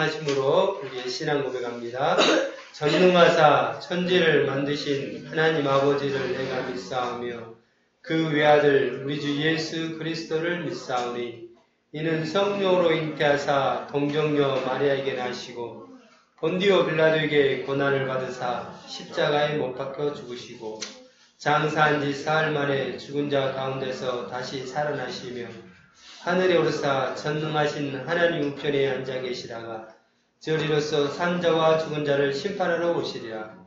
전능하심으로 우리의 신앙 고백합니다. 전능하사 천지를 만드신 하나님 아버지를 내가 믿사오며 그 외아들 우리 주 예수 그리스도를 믿사오니 이는 성령으로 잉태하사 동정녀 마리아에게 나시고 본디오 빌라도에게 고난을 받으사 십자가에 못 박혀 죽으시고 장사한 지 사흘 만에 죽은 자 가운데서 다시 살아나시며 하늘에 오르사 전능하신 하나님 우편에 앉아 계시다가 저리로서 산 자와 죽은 자를 심판하러 오시리라.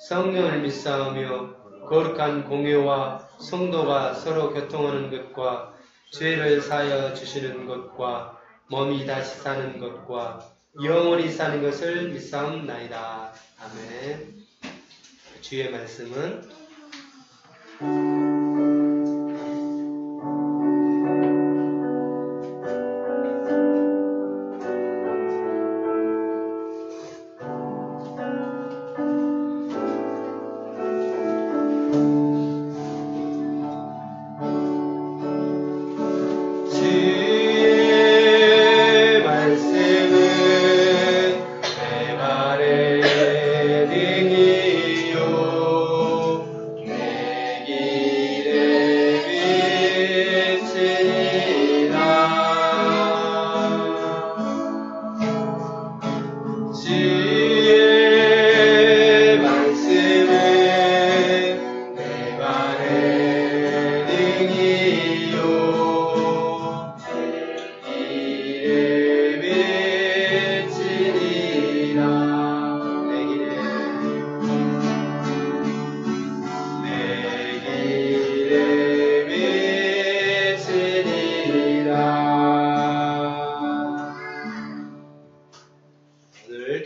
성령을 믿사오며 거룩한 공회와 성도가 서로 교통하는 것과 죄를 사하여 주시는 것과 몸이 다시 사는 것과 영원히 사는 것을 믿사옵나이다. 아멘. 주의 말씀은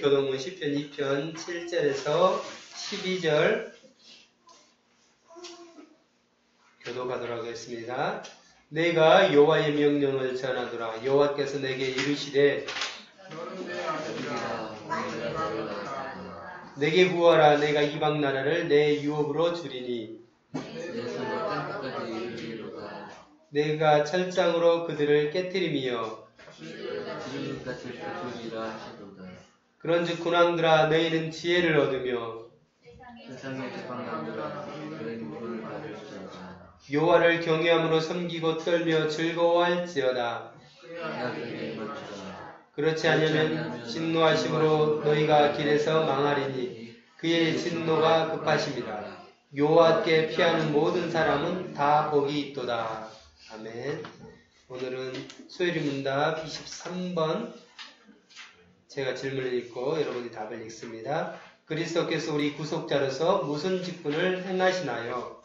교동문 시편 2편 7절에서 12절 교독하도록 하겠습니다. 내가 여호와의 명령을 전하노라. 여호와께서 내게 이르시되 내게 구하라. 내가 이방 나라를 내 유업으로 주리니 내가 철장으로 그들을 깨뜨리며 그런즉 군왕들아 너희는 지혜를 얻으며 여호와를 경외함으로 섬기고 떨며 즐거워할지어다. 그렇지 않으면 진노하심으로 너희가 길에서 망하리니 그의 진노가 급하심이라. 여호와께 피하는 모든 사람은 다 복이 있도다. 아멘. 오늘은 소요리 문답 23번 제가 질문을 읽고 여러분이 답을 읽습니다. 그리스도께서 우리 구속자로서 무슨 직분을 행하시나요?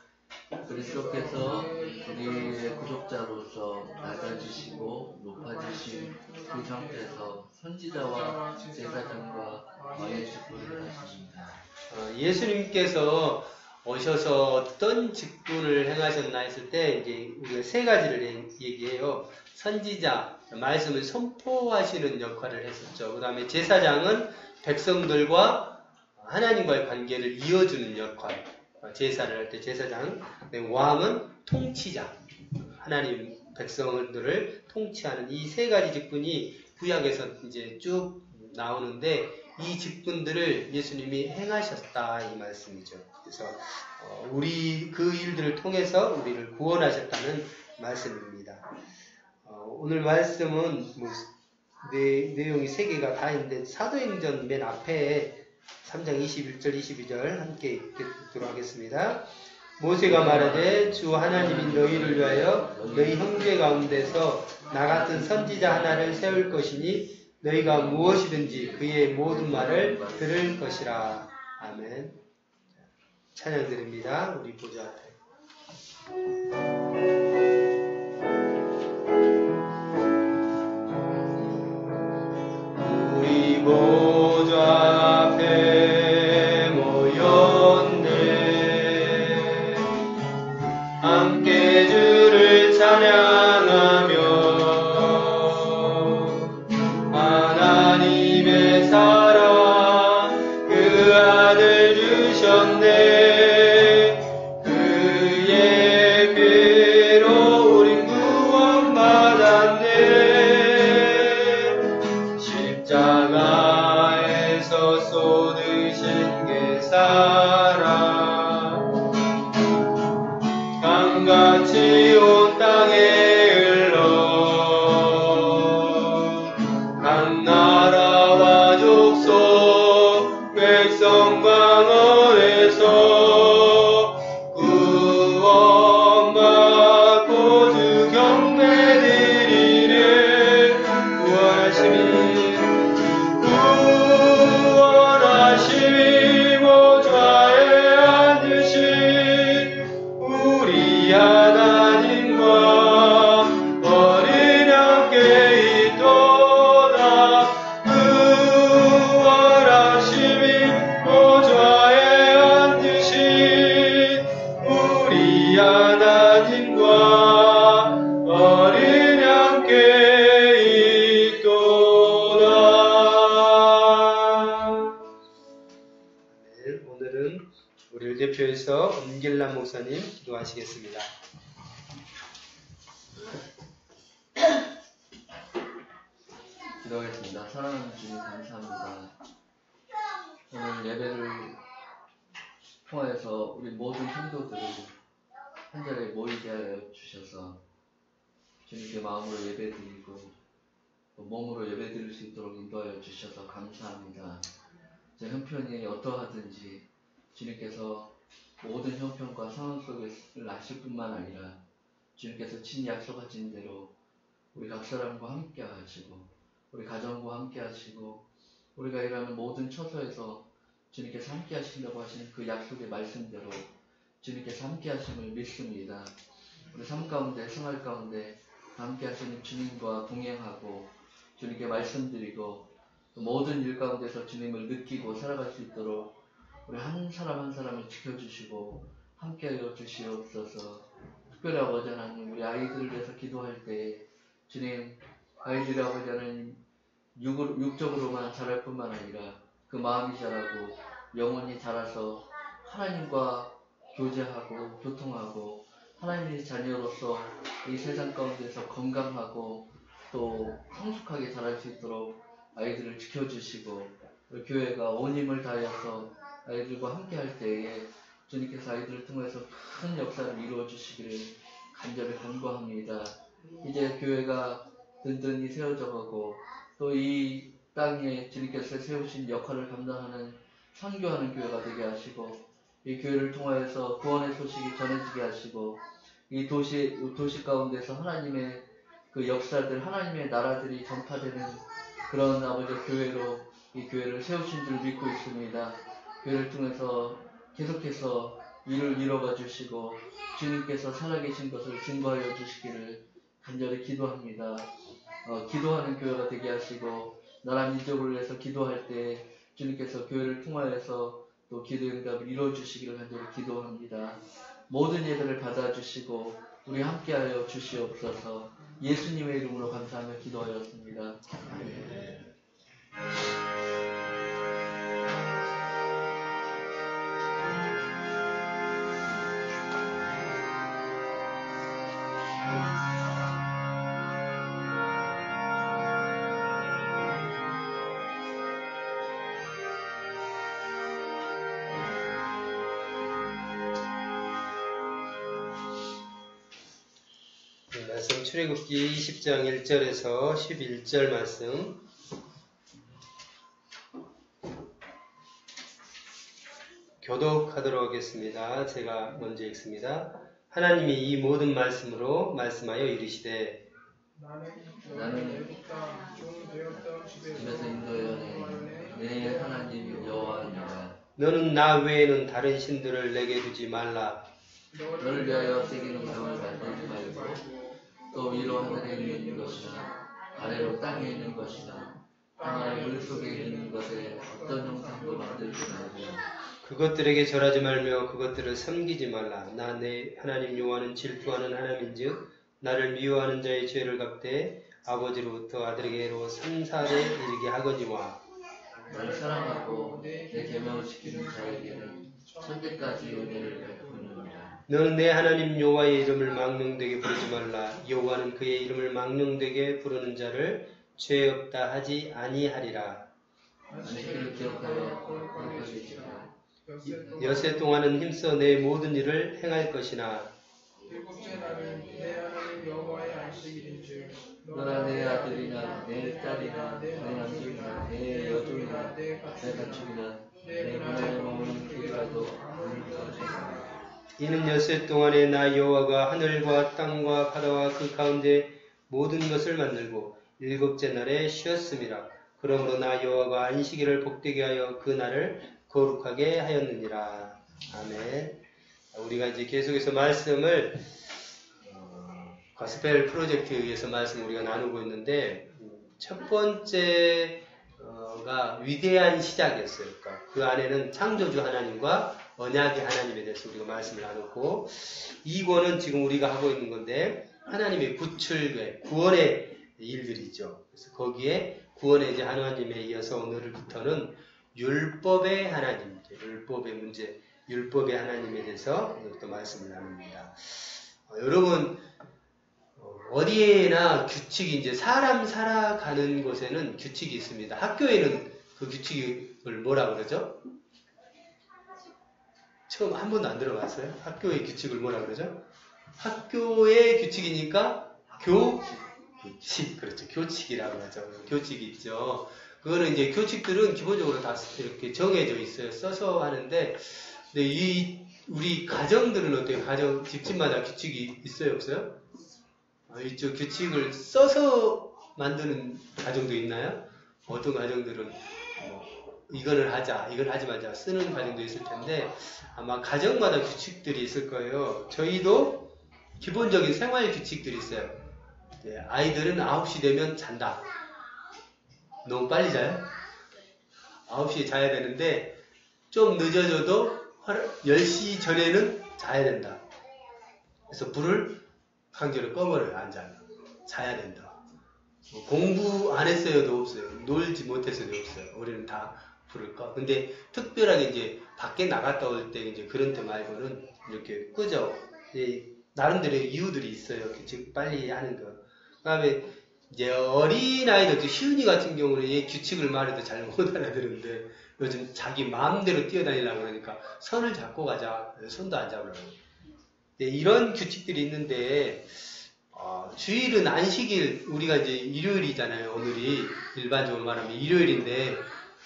그리스도께서 우리의 구속자로서 낮아지시고 높아지신 그 상태에서 선지자와 제사장과 왕의 직분을 하십니다. 예수님께서 오셔서 어떤 직분을 행하셨나 했을 때 이제 우리가 세 가지를 얘기해요. 선지자, 말씀을 선포하시는 역할을 했었죠. 그 다음에 제사장은 백성들과 하나님과의 관계를 이어주는 역할. 제사를 할 때 제사장. 왕은 통치자. 하나님 백성들을 통치하는 이 세 가지 직분이 구약에서 이제 쭉 나오는데 이 직분들을 예수님이 행하셨다 이 말씀이죠. 그래서 우리 그 일들을 통해서 우리를 구원하셨다는 말씀입니다. 오늘 말씀은 내용이 세 개가 다 있는데 사도행전 맨 앞에 3장 21절 22절 함께 읽도록 하겠습니다. 모세가 말하되 주 하나님이 너희를 위하여 너희 형제 가운데서 나 같은 선지자 하나를 세울 것이니 너희가 무엇이든지 그의 모든 말을 들을 것이라. 아멘. 찬양 드립니다. 우리 보좌 앞에. 우리 보좌 앞에 모였네. 함께 주를 찬양하며 하나님의 사랑 그 아들 주셨네. 그의 피로 우린 구원받았네. 십자가 같이 온 땅에 흘러 각 나라와 족속 백성 강원에서 구원받고 주 경배 드리네. 구원하심이 보좌에 앉으신 우리 하나님과 어린 양께 있도다. 구원하심이 보좌에 앉으신 우리 하나님과 어린 양께 있도다. 네, 오늘은 우리를 대표해서 엄길남 목사님 기도하시겠습니다. 기도하겠습니다. 사랑하는 주님 감사합니다. 오늘 예배를 통하여서 우리 모든 성도들을 한 자리에 모이게 하여 주셔서 주님께 마음으로 예배드리고 또 몸으로 예배드릴 수 있도록 인도하여 주셔서 감사합니다. 제 형편이 어떠하든지 주님께서 모든 형편과 상황 속을 아실 뿐만 아니라 주님께서 친히 약속하신 대로 우리 각 사람과 함께 하시고 우리 가정과 함께 하시고 우리가 일하는 모든 처소에서 주님께서 함께 하신다고 하시는 그 약속의 말씀대로 주님께서 함께 하심을 믿습니다. 우리 삶 가운데 생활 가운데 함께 하시는 주님과 동행하고 주님께 말씀드리고 모든 일 가운데서 주님을 느끼고 살아갈 수 있도록 우리 한 사람 한 사람을 지켜주시고 함께하여 주시옵소서. 특별히 아버지 하나님, 우리 아이들을 위해서 기도할 때 주님, 아이들이 아버지 하나님 육적으로만 자랄 뿐만 아니라 그 마음이 자라고 영혼이 자라서 하나님과 교제하고 교통하고 하나님의 자녀로서 이 세상 가운데서 건강하고 또 성숙하게 자랄 수 있도록 아이들을 지켜주시고 우리 교회가 온 힘을 다해서 아이들과 함께 할 때에 주님께서 아이들을 통해서 큰 역사를 이루어 주시기를 간절히 간구합니다. 이제 교회가 든든히 세워져 가고 또 이 땅에 주님께서 세우신 역할을 감당하는 선교하는 교회가 되게 하시고 이 교회를 통하여서 구원의 소식이 전해지게 하시고 이 도시 가운데서 하나님의 그 역사들, 하나님의 나라들이 전파되는 그런 아버지 교회로 이 교회를 세우신 줄 믿고 있습니다. 교회를 통해서 계속해서 일을 이뤄가 주시고 주님께서 살아계신 것을 증거하여 주시기를 간절히 기도합니다. 기도하는 교회가 되게 하시고 나라 민족을 위해서 기도할 때 주님께서 교회를 통하여서 또 기도의 응답을 이루어 주시기를 간절히 기도합니다. 모든 예배를 받아주시고 우리 함께하여 주시옵소서. 예수님의 이름으로 감사하며 기도하였습니다. 아멘. 말씀 출애굽기 20장 1절에서 11절 말씀 교독하도록 하겠습니다. 제가 먼저 읽습니다. 하나님이 이 모든 말씀으로 말씀하여 이르시되 나는 집에서 인도하여 내 하나님 여호와니라. 너는 나 외에는 다른 신들을 내게 두지 말라. 너를 위하여 새기는 병을 만들지 말고 또 위로 하늘에 있는 것이나 아래로 땅에 있는 것이나 땅아래 물 속에 있는 것에 어떤 형상도 만들지 말고 그것들에게 절하지 말며 그것들을 섬기지 말라. 나 내 하나님 여호와는 질투하는 하나님인즉 나를 미워하는 자의 죄를 갚되 아버지로부터 아들에게로 3-4대 이르게 하거니와 나를 사랑하고 내 계명을 지키는 자에게는 천대까지 은혜를 베푸느니라. 너는 내 하나님 여호와의 이름을 망령되게 부르지 말라. 여호와는 그의 이름을 망령되게 부르는 자를 죄 없다 하지 아니하리라. 안식일을 기억하여 거룩하게 지키라. 여세 동안은 힘써 내 모든 일을 행할 것이나 일곱째 날은 내 하나님 여호와의 안식일인즉 너나 내 아들이나 내 딸이나 내 남종이나 내 여종이나 내 가축이나 내 문화에 머무는 개라도 아무리 거짓이나 이는 엿새 동안에 나 여호와가 하늘과 땅과 바다와 그 가운데 모든 것을 만들고 일곱째 날에 쉬었음이라. 그러므로 나 여호와가 안식일을 복되게 하여 그 날을 거룩하게 하였느니라. 아멘. 우리가 이제 계속해서 말씀을 가스펠 프로젝트에 의해서 말씀 우리가 나누고 있는데 첫 번째가 위대한 시작이었어요. 그러니까 그 안에는 창조주 하나님과 언약의 하나님에 대해서 우리가 말씀을 나눴고 2권은 지금 우리가 하고 있는 건데 하나님의 구출계, 구원의 일들이죠. 그래서 거기에 구원의 이제 하나님에 이어서 오늘부터는 율법의 하나님, 율법의 문제, 율법의 하나님에 대해서 또 말씀을 나눕니다. 여러분 어디에나 규칙이 이제 사람 살아가는 곳에는 규칙이 있습니다. 학교에는 그 규칙을 뭐라 그러죠? 처음 한 번도 안 들어봤어요? 학교의 규칙을 뭐라 그러죠? 학교의 규칙이니까 교칙, 그렇죠. 교칙이라고 하죠. 교칙이 있죠. 그거는 이제 교칙들은 기본적으로 다 이렇게 정해져 있어요. 써서 하는데, 근데 우리 가정들은 어때요? 가정, 집집마다 규칙이 있어요? 없어요? 이쪽 규칙을 써서 만드는 가정도 있나요? 어떤 가정들은 이거는 하자, 이건 하지 말자 쓰는 가정도 있을 텐데 아마 가정마다 규칙들이 있을 거예요. 저희도 기본적인 생활 규칙들이 있어요. 아이들은 9시 되면 잔다. 너무 빨리 자요? 9시에 자야 되는데 좀 늦어져도 10시 전에는 자야 된다. 그래서 불을 강제로 꺼버려요. 안 자면. 자야 된다. 공부 안 했어요도 없어요. 놀지 못했어도 없어요. 우리는 다 불을 꺼. 근데 특별하게 이제 밖에 나갔다 올 때 이제 그런 때 말고는 이렇게 끄죠. 나름대로의 이유들이 있어요. 규칙 빨리 하는 거. 그 다음에 이제 어린아이들, 희은이 같은 경우는 얘 규칙을 말해도 잘 못 알아들은데 요즘 자기 마음대로 뛰어다니려고 그러니까 선을 잡고 가자. 손도 안 잡으려고. 이런 규칙들이 있는데 주일은 안식일, 우리가 이제 일요일이잖아요. 오늘이 일반적으로 말하면 일요일인데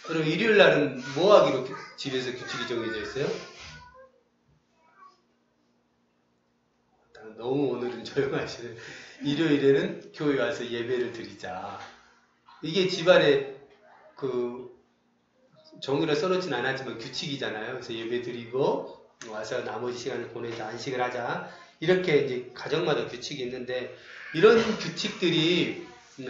그럼 일요일 날은 뭐 하기로 집에서 규칙이 정해져 있어요? 너무 오늘은 조용하시네. 일요일에는 교회 와서 예배를 드리자. 이게 집안에 종이로 써놓진 않았지만 규칙이잖아요. 그래서 예배 드리고 와서 나머지 시간을 보내자, 안식을 하자. 이렇게 이제 가정마다 규칙이 있는데 이런 규칙들이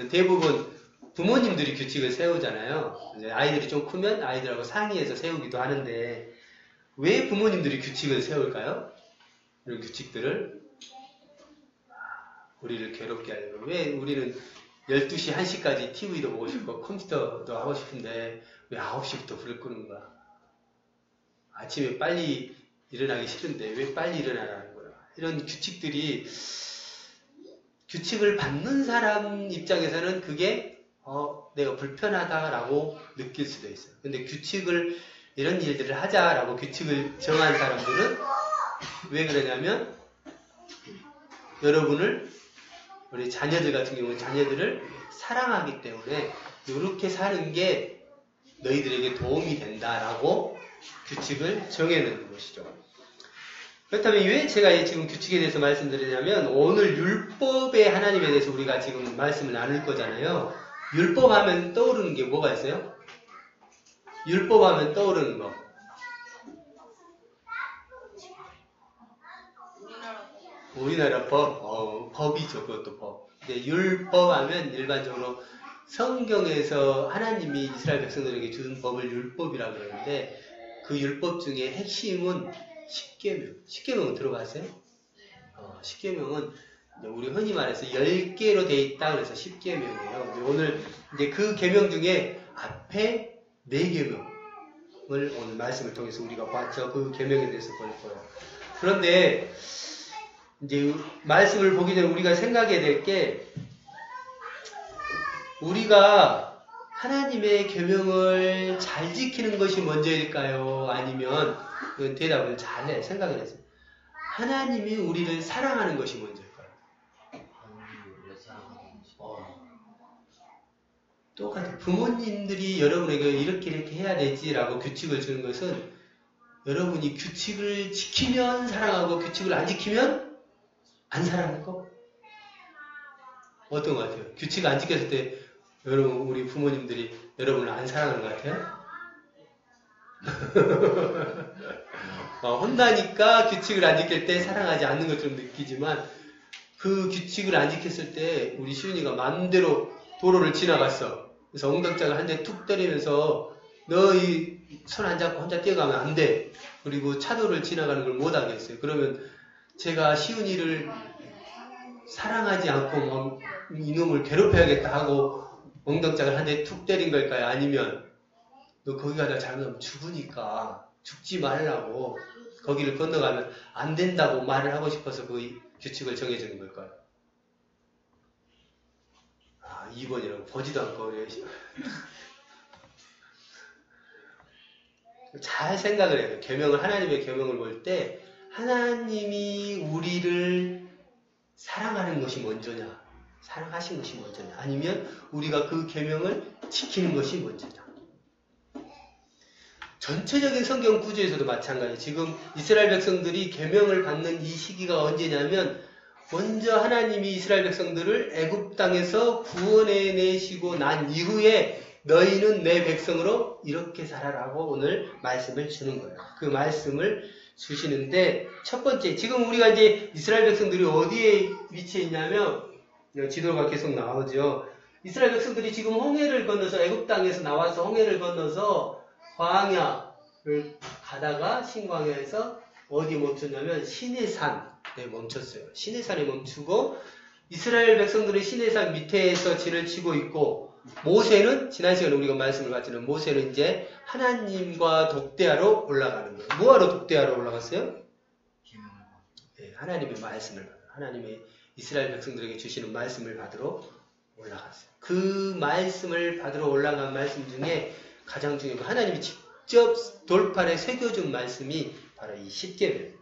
대부분 부모님들이 규칙을 세우잖아요. 이제 아이들이 좀 크면 아이들하고 상의해서 세우기도 하는데 왜 부모님들이 규칙을 세울까요? 이런 규칙들을 우리를 괴롭게 하려고. 왜 우리는 12시, 1시까지 TV도 보고 싶고 컴퓨터도 하고 싶은데 왜 9시부터 불을 끄는 거야? 아침에 빨리 일어나기 싫은데 왜 빨리 일어나라는 거야? 이런 규칙들이 규칙을 받는 사람 입장에서는 그게 내가 불편하다라고 느낄 수도 있어요. 근데 규칙을 이런 일들을 하자라고 규칙을 정한 사람들은 왜 그러냐면 여러분을 우리 자녀들 같은 경우는 자녀들을 사랑하기 때문에 이렇게 사는 게 너희들에게 도움이 된다라고 규칙을 정해놓는 것이죠. 그렇다면 왜 제가 지금 규칙에 대해서 말씀드리냐면 오늘 율법의 하나님에 대해서 우리가 지금 말씀을 나눌 거잖아요. 율법 하면 떠오르는 게 뭐가 있어요? 율법 하면 떠오르는 거. 우리나라 법, 법이죠. 그것도 법. 근데 율법 하면 일반적으로 성경에서 하나님이 이스라엘 백성들에게 준 법을 율법이라고 그러는데 그 율법 중에 핵심은 십계명. 십계명은 들어봤어요? 십계명은 우리 흔히 말해서 10개로 되어 있다 그래서 십계명이에요. 오늘 이제 그 계명 중에 앞에 4계명을 오늘 말씀을 통해서 우리가 봤죠. 그 계명에 대해서 볼 거예요. 그런데 이제 말씀을 보기 전에 우리가 생각해야 될 게 우리가 하나님의 계명을 잘 지키는 것이 먼저일까요? 아니면 대답을 잘해 생각을 했어요. 하나님이 우리를 사랑하는 것이 먼저일까요? 하나님이 우리를 사랑하는 것이 똑같아요. 부모님들이 여러분에게 이렇게 해야 되지라고 규칙을 주는 것은 여러분이 규칙을 지키면 사랑하고 규칙을 안 지키면 안 사랑할 거? 어떤 것 같아요? 규칙 안 지켰을 때 여러분 우리 부모님들이 여러분을 안 사랑하는 것 같아요? 혼나니까 규칙을 안 지킬 때 사랑하지 않는 것처럼 느끼지만 그 규칙을 안 지켰을 때 우리 시윤이가 마음대로 도로를 지나갔어. 그래서 엉덩짝을 한 대 툭 때리면서 너 이 손 안 잡고 혼자 뛰어가면 안 돼. 그리고 차도를 지나가는 걸 못 하겠어요. 그러면 제가 시윤이를 사랑하지 않고 막 이놈을 괴롭혀야겠다 하고 엉덩짝을 한 대 툭 때린 걸까요? 아니면 너 거기 가다 잘못하면 죽으니까 죽지 말라고 거기를 건너가면 안 된다고 말을 하고 싶어서 그 규칙을 정해주는 걸까요? 2번이라고 보지도 않고 그래. 잘 생각을 해야 돼요. 계명을, 하나님의 계명을 볼 때 하나님이 우리를 사랑하는 것이 먼저냐, 사랑하신 것이 먼저냐, 아니면 우리가 그 계명을 지키는 것이 먼저냐. 전체적인 성경 구조에서도 마찬가지예요. 지금 이스라엘 백성들이 계명을 받는 이 시기가 언제냐면 먼저 하나님이 이스라엘 백성들을 애굽 땅에서 구원해내시고 난 이후에 너희는 내 백성으로 이렇게 살아라고 오늘 말씀을 주는 거예요. 그 말씀을 주시는데 첫 번째, 지금 우리가 이제 이스라엘 백성들이 어디에 위치해 있냐면 지도가 계속 나오죠. 이스라엘 백성들이 지금 홍해를 건너서 애굽 땅에서 나와서 홍해를 건너서 광야를 가다가 신광야에서 어디 멈췄냐면 시내산에 멈췄어요. 시내산에 멈추고 이스라엘 백성들은 시내산 밑에서 진을 치고 있고 모세는 지난 시간에 우리가 말씀을 봤지만 모세는 이제 하나님과 독대하러 올라가는 거예요. 뭐하러 독대하러 올라갔어요? 네, 하나님의 말씀을 받으러, 하나님의 이스라엘 백성들에게 주시는 말씀을 받으러 올라갔어요. 그 말씀을 받으러 올라간 말씀 중에 가장 중요한 거, 하나님이 직접 돌판에 새겨준 말씀이 바로 이 십계명.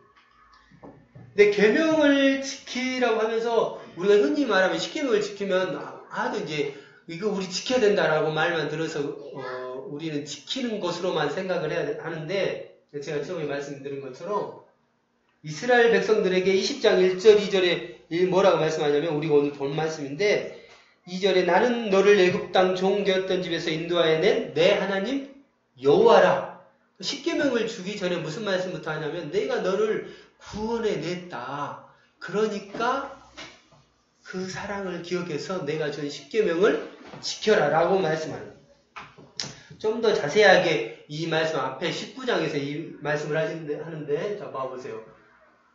근데 계명을 지키라고 하면서 우리가 흔히 말하면 십계명을 지키면 이제 이거 우리 지켜야 된다라고 말만 들어서 우리는 지키는 것으로만 생각을 해야 하는데 제가 처음에 말씀드린 것처럼 이스라엘 백성들에게 20장 1절 2절에 뭐라고 말씀하냐면 우리가 오늘 본 말씀인데 2절에 나는 너를 애굽 땅 종되었던 집에서 인도하여 낸 내 하나님 여호와라. 십계명을 주기 전에 무슨 말씀부터 하냐면 내가 너를 구원해 냈다. 그러니까 그 사랑을 기억해서 내가 준 십계명을 지켜라 라고 말씀하는 거예요. 좀 더 자세하게 이 말씀 앞에 19장에서 이 말씀을 하는데 자 봐보세요.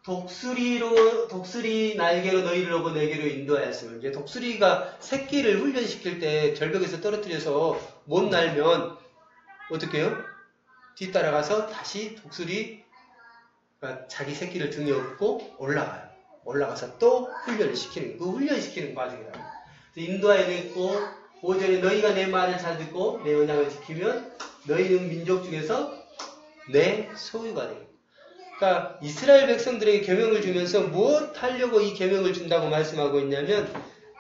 독수리 날개로 너희를 오고 내게로 인도하였으면 이제 독수리가 새끼를 훈련시킬 때 절벽에서 떨어뜨려서 못 날면 어떻게 해요? 뒤따라가서 다시 독수리가 자기 새끼를 등에 업고 올라가요. 올라가서 또 훈련을 시키는 거예요. 그 훈련시키는 과정이라고. 인도하여 냈고 5절에 너희가 내 말을 잘 듣고 내 언약을 지키면 너희는 민족 중에서 내 소유가 되겠다. 그러니까 이스라엘 백성들에게 계명을 주면서 무엇 하려고 이 계명을 준다고 말씀하고 있냐면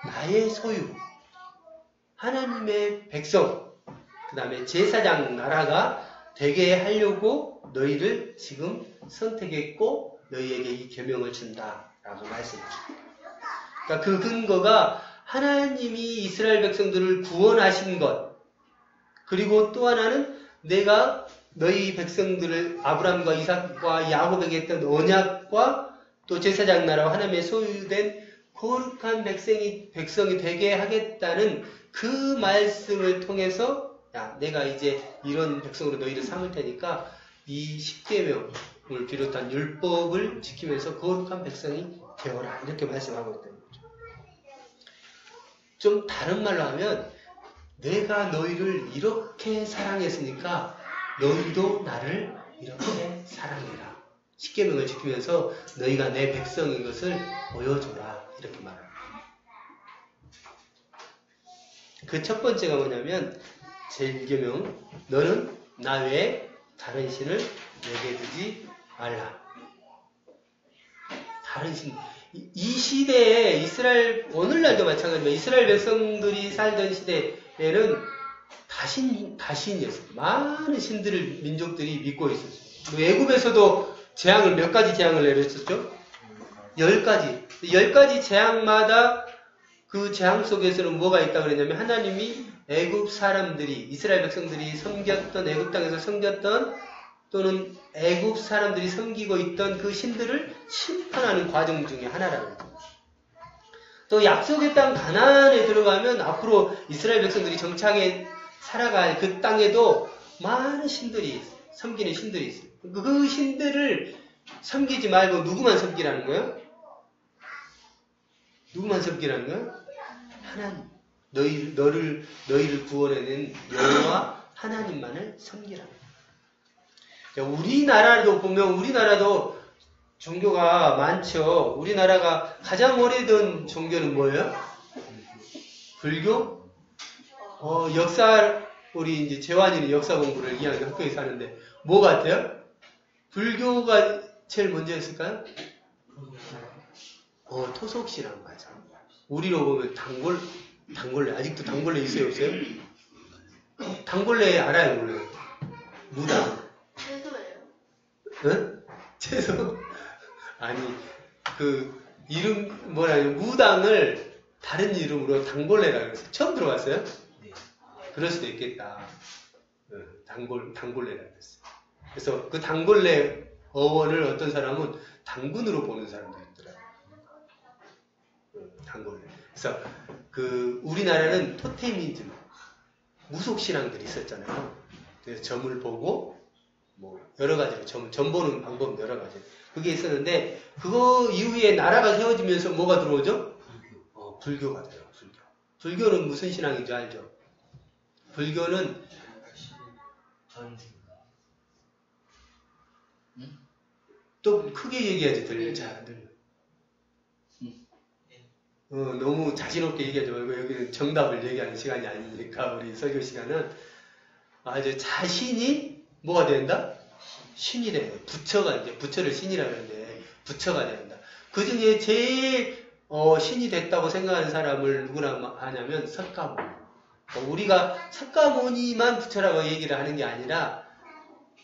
나의 소유, 하나님의 백성, 그 다음에 제사장 나라가 되게 하려고 너희를 지금 선택했고 너희에게 이 계명을 준다라고 말씀하십니다. 그러니까 그 근거가 하나님이 이스라엘 백성들을 구원하신 것, 그리고 또 하나는 내가 너희 백성들을 아브람과 이삭과 야곱에게 했던 언약과 또 제사장 나라와 하나님의 소유된 거룩한 백성이 되게 하겠다는 그 말씀을 통해서 야, 내가 이제 이런 백성으로 너희를 삼을 테니까 이 십계명을 비롯한 율법을 지키면서 거룩한 백성이 되어라 이렇게 말씀하고 있다는 거죠. 좀 다른 말로 하면 내가 너희를 이렇게 사랑했으니까 너희도 나를 이렇게 사랑해라. 십계명을 지키면서 너희가 내 백성인 것을 보여줘라. 이렇게 말합니다. 그 첫 번째가 뭐냐면 제1계명 너는 나 외에 다른 신을 내게 두지 말라. 다른 신. 이 시대에 이스라엘, 오늘날도 마찬가지지만 이스라엘 백성들이 살던 시대에는 다신이었어요. 많은 신들을 민족들이 믿고 있었어요. 애굽에서도 재앙을, 몇 가지 재앙을 내렸었죠? 10가지. 10가지 재앙마다 그 재앙 속에서는 뭐가 있다고 그랬냐면 하나님이 애굽 사람들이, 이스라엘 백성들이 섬겼던, 애굽 땅에서 섬겼던 또는 애굽 사람들이 섬기고 있던 그 신들을 심판하는 과정 중에 하나라는 거예요. 또 약속의 땅 가나안에 들어가면 앞으로 이스라엘 백성들이 정착해 살아갈 그 땅에도 많은 신들이, 섬기는 신들이 있어요. 그 신들을 섬기지 말고 누구만 섬기라는 거예요? 누구만 섬기라는 거예요? 하나님. 너희를 구원해낸 여호와 하나님만을 섬기라는 거예요. 우리나라도 보면 우리나라도 종교가 많죠. 우리나라가 가장 오래된 종교는 뭐예요? 불교? 우리 이제 재환이는 역사 공부를 2학년 학교에서 하는데 뭐 같아요? 불교가 제일 먼저였을까요? 토속신앙 맞아. 우리로 보면 단골레. 아직도 단골레 있어요, 없어요? 단골레 알아요, 몰라요? 무당. 채소예요. 응? 채소? 아니, 이름, 무당을 다른 이름으로 단골레라고 그랬어요. 처음 들어봤어요? 네. 그럴 수도 있겠다. 단골레라고 그랬어요. 그래서 그 단골레 어원을 어떤 사람은 당군으로 보는 사람도 있더라고요. 단골레. 그래서 우리나라는 토테미즘, 무속신앙들이 있었잖아요. 그래서 점을 보고, 여러 가지로 점 보는 방법은 여러 가지. 그게 있었는데, 그거 이후에 나라가 세워지면서 뭐가 들어오죠? 불교가 돼요, 불교. 불교는 무슨 신앙인지 알죠? 불교는, 또 크게 얘기해야지 들려요. 잘 안 들려. 너무 자신 없게 얘기하지 말고 여기는 정답을 얘기하는 시간이 아니니까 우리 설교 시간은 아주 자신이 뭐가 된다? 신이 된다. 부처를 신이라고 하는데 부처가 된다. 그 중에 제일 신이 됐다고 생각하는 사람을 누구나 하냐면 석가모니. 우리가 석가모니만 부처라고 얘기를 하는 게 아니라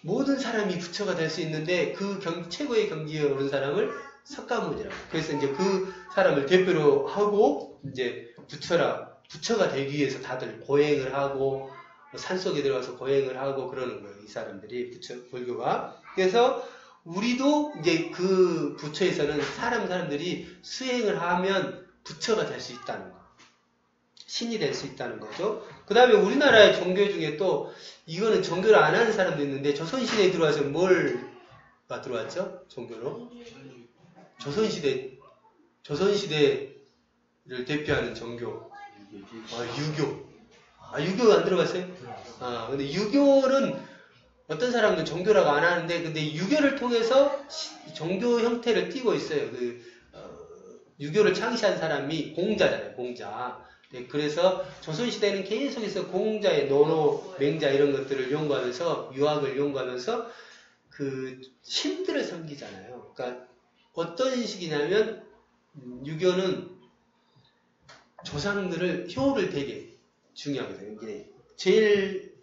모든 사람이 부처가 될 수 있는데 그 최고의 경지에 오른 사람을 석가모니라고. 그래서 이제 그 사람을 대표로 하고 이제 부처가 되기 위해서 다들 고행을 하고 산속에 들어가서 고행을 하고 그러는 거예요. 이 사람들이 불교가. 그래서 우리도 이제 그 부처에서는 사람들이 수행을 하면 부처가 될 수 있다는 거. 신이 될 수 있다는 거죠. 그 다음에 우리나라의 종교 중에 또 이거는 종교를 안 하는 사람도 있는데 조선시대에 들어와서 뭐가 들어왔죠? 종교로? 조선시대를 대표하는 종교. 유교. 유교 안 들어봤어요? 근데 유교는 어떤 사람들은 종교라고 안 하는데, 근데 유교를 통해서 종교 형태를 띠고 있어요. 유교를 창시한 사람이 공자잖아요, 공자. 네, 그래서 조선시대는 계속해서 공자의 노노, 맹자 이런 것들을 연구하면서, 유학을 연구하면서 신들을 섬기잖아요. 그러니까 어떤 식이냐면, 유교는 조상들을, 효를 되게 중요하거든요. 이게 제일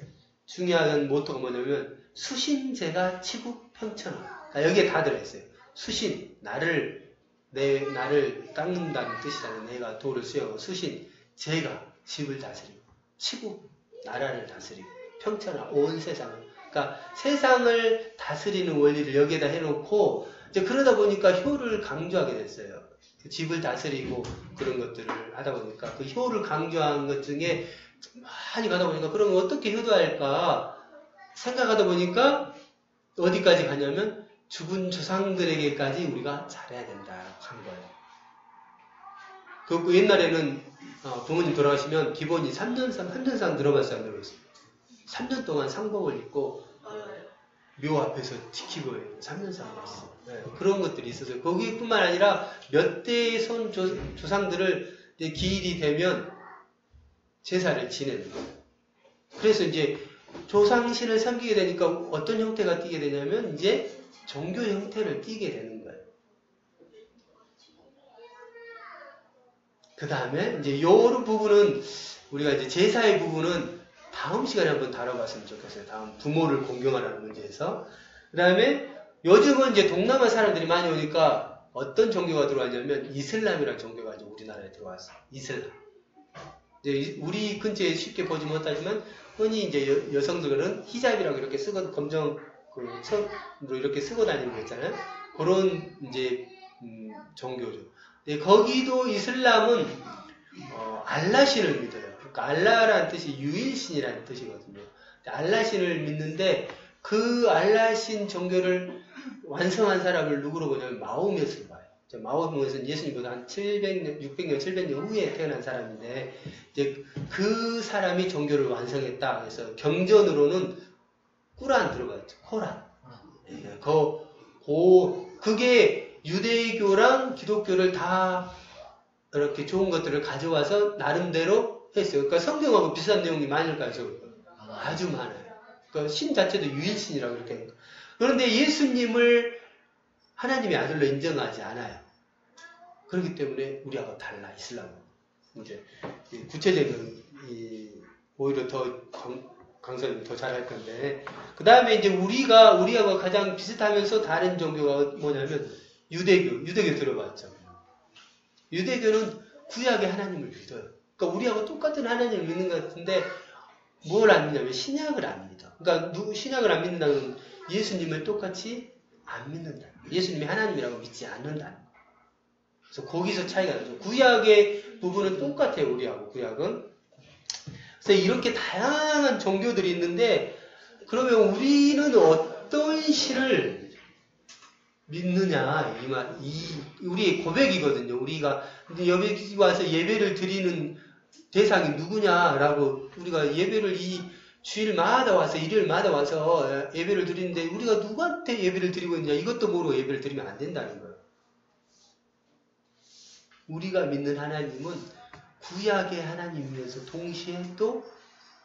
중요한 모토가 뭐냐면, 수신제가 치국평천하. 그러니까 여기에 다 들어있어요. 수신, 나를 깎는다는 뜻이잖아요. 내가 도를 수행하고, 수신, 제가 집을 다스리고, 치국, 나라를 다스리고, 평천하, 온 세상을. 그러니까 세상을 다스리는 원리를 여기에다 해놓고, 이제 그러다 보니까 효를 강조하게 됐어요. 그 집을 다스리고 그런 것들을 하다 보니까 그 효를 강조한 것 중에 많이 가다 보니까 그러면 어떻게 효도할까 생각하다 보니까 어디까지 가냐면 죽은 조상들에게까지 우리가 잘해야 된다고 한 거예요. 그 옛날에는 부모님 돌아가시면 기본이 3년상, 한전상 들어봤어요, 안 들어봤어요? 3년 동안 상복을 입고 묘 앞에서 지키고 3년상을 했어요. 네, 그런 것들이 있었어요. 거기뿐만 아니라 몇 대의 조상들을 기일이 되면 제사를 지내는 거예요. 그래서 이제 조상신을 섬기게 되니까 어떤 형태가 띠게 되냐면 이제 종교 형태를 띠게 되는 거예요. 그 다음에 이제 요 부분은 우리가 이제 제사의 부분은 다음 시간에 한번 다뤄봤으면 좋겠어요. 다음 부모를 공경하라는 문제에서. 그 다음에 요즘은 이제 동남아 사람들이 많이 오니까 어떤 종교가 들어왔냐면 이슬람이라는 종교가 이제 우리나라에 들어왔어요. 이슬람. 이제 우리 근처에 쉽게 보지 못하지만 흔히 이제 여성들은 히잡이라고 이렇게 쓰고 검정 그 천으로 이렇게 쓰고 다니는 거 있잖아요. 그런 이제 종교죠. 근데 거기도 이슬람은 알라신을 믿어요. 그러니까 알라라는 뜻이 유일신이라는 뜻이거든요. 알라신을 믿는데 그 알라신 종교를 완성한 사람을 누구로 보냐면 마호멧으로 봐요. 마호멧은 예수님보다 한 700년, 600년, 700년 후에 태어난 사람인데 이제 그 사람이 종교를 완성했다. 그래서 경전으로는 꾸란 들어갔죠. 코란. 네, 그게 유대교랑 기독교를 다 이렇게 좋은 것들을 가져와서 나름대로 했어요. 그러니까 성경하고 비슷한 내용이 많을까요? 아주 많아요. 그러니까 신 자체도 유일신이라고 이렇게 합니다. 그런데 예수님을 하나님의 아들로 인정하지 않아요. 그렇기 때문에 우리하고 달라, 이슬람은. 이제 구체적인 오히려 더 강사님이 더 잘할 건데. 그 다음에 이제 우리하고 가장 비슷하면서 다른 종교가 뭐냐면 유대교 들어봤죠. 유대교는 구약의 하나님을 믿어요. 그러니까 우리하고 똑같은 하나님을 믿는 것 같은데 뭘 안 믿냐면 신약을 안 믿어. 그러니까 신약을 안 믿는다는 건 예수님을 똑같이 안 믿는다. 예수님이 하나님이라고 믿지 않는다는 거. 그래서 거기서 차이가 나죠. 구약의 부분은 똑같아요. 우리하고 구약은. 그래서 이렇게 다양한 종교들이 있는데 그러면 우리는 어떤 신을 믿느냐 우리의 고백이거든요. 우리가 여기 와서 예배를 드리는 대상이 누구냐라고 우리가 예배를 이 주일마다 와서 일요일마다 와서 예배를 드리는데 우리가 누구한테 예배를 드리고 있느냐 이것도 모르고 예배를 드리면 안 된다는 거예요. 우리가 믿는 하나님은 구약의 하나님이면서 동시에 또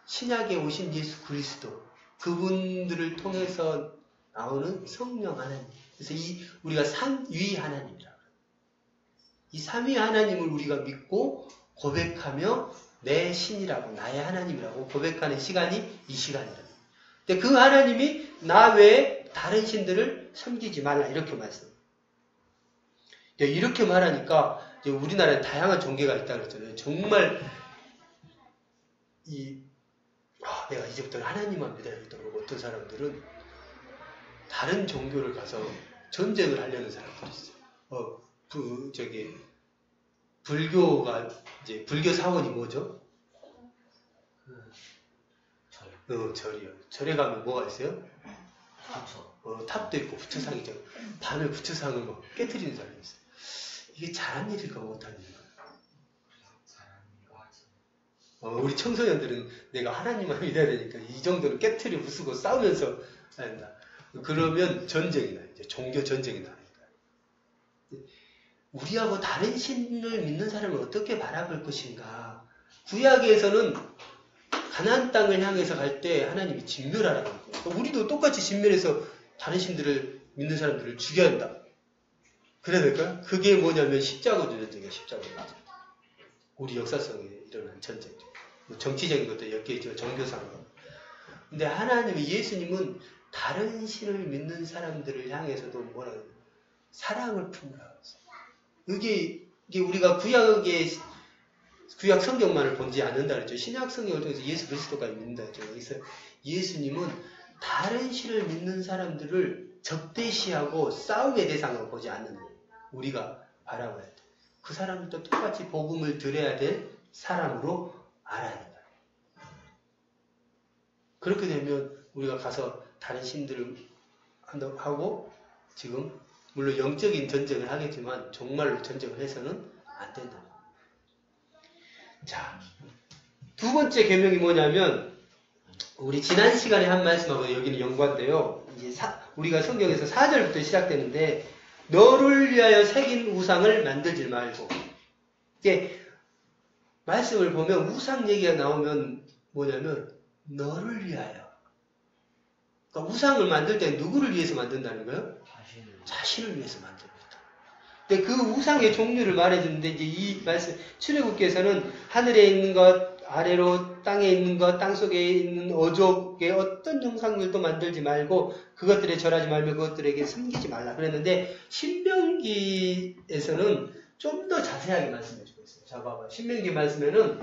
신약에 오신 예수 그리스도 그분들을 통해서 나오는 성령 하나님. 그래서 우리가 삼위 하나님이라. 이 삼위 하나님을 우리가 믿고 고백하며 내 신이라고 나의 하나님이라고 고백하는 시간이 이 시간이라. 근데 그 하나님이 나 외에 다른 신들을 섬기지 말라 이렇게 말씀. 이렇게 말하니까 이제 우리나라에 다양한 종교가 있다고 그랬잖아요. 정말 내가 이제부터 하나님만 믿어야겠다 그러고 어떤 사람들은 다른 종교를 가서 전쟁을 하려는 사람들이 있어요. 불교가 이제 불교 사원이 뭐죠? 절이요. 절에 가면 뭐가 있어요? 탑도 있고 부처상이죠. 밤에 부처상을 막 깨트리는 사람이 있어요. 이게 잘한 일일까 못한 일일까? 우리 청소년들은 내가 하나님만 믿어야 되니까 이 정도는 깨트려 부수고 싸우면서 한다. 그러면 전쟁이 나요. 이제 종교 전쟁이 나니까. 우리하고 다른 신을 믿는 사람을 어떻게 바라볼 것인가? 구약에서는 가나안 땅을 향해서 갈 때 하나님이 진멸하라고 했고, 그러니까 우리도 똑같이 진멸해서 다른 신들을 믿는 사람들을 죽여야 한다. 그래야 될까요? 그게 뭐냐면 십자가 전쟁이에요. 십자가 전쟁. 우리 역사성에 일어난 전쟁이죠. 뭐 정치적인 것도 엮여있죠. 종교상으로. 근데 하나님이 예수님은 다른 신을 믿는 사람들을 향해서도 뭐라고 해요? 사랑을 품으라고 했어요. 이게 우리가 구약 성경만을 본지 않는다 그랬죠. 신약 성경을 통해서 예수 그리스도까지 믿는다 그랬죠. 그래서 예수님은 다른 신을 믿는 사람들을 적대시하고 싸움의 대상으로 보지 않는 거예요. 우리가 바라봐야 돼. 그 사람들도 똑같이 복음을 들어야 될 사람으로 알아야 된다. 그렇게 되면 우리가 가서 다른 신들을 하고 지금 물론 영적인 전쟁을 하겠지만 정말로 전쟁을 해서는 안 된다. 자, 두 번째 계명이 뭐냐면 우리 지난 시간에 한 말씀하고 여기는 연관돼요. 이제 우리가 성경에서 4절부터 시작되는데 너를 위하여 새긴 우상을 만들지 말고. 이게 말씀을 보면 우상 얘기가 나오면 뭐냐면 너를 위하여. 그러니까 우상을 만들 때 누구를 위해서 만든다는 거예요? 자신을 위해서 만듭니다. 근데 그 우상의 종류를 말해주는데 이제 이 말씀 출애굽께서는 하늘에 있는 것, 아래로 땅에 있는 것, 땅 속에 있는 어족의 어떤 형상들도 만들지 말고 그것들에 절하지 말며 그것들에게 섬기지 말라 그랬는데 신명기에서는 좀 더 자세하게 말씀해주고 있어요. 자, 봐봐. 신명기 말씀에는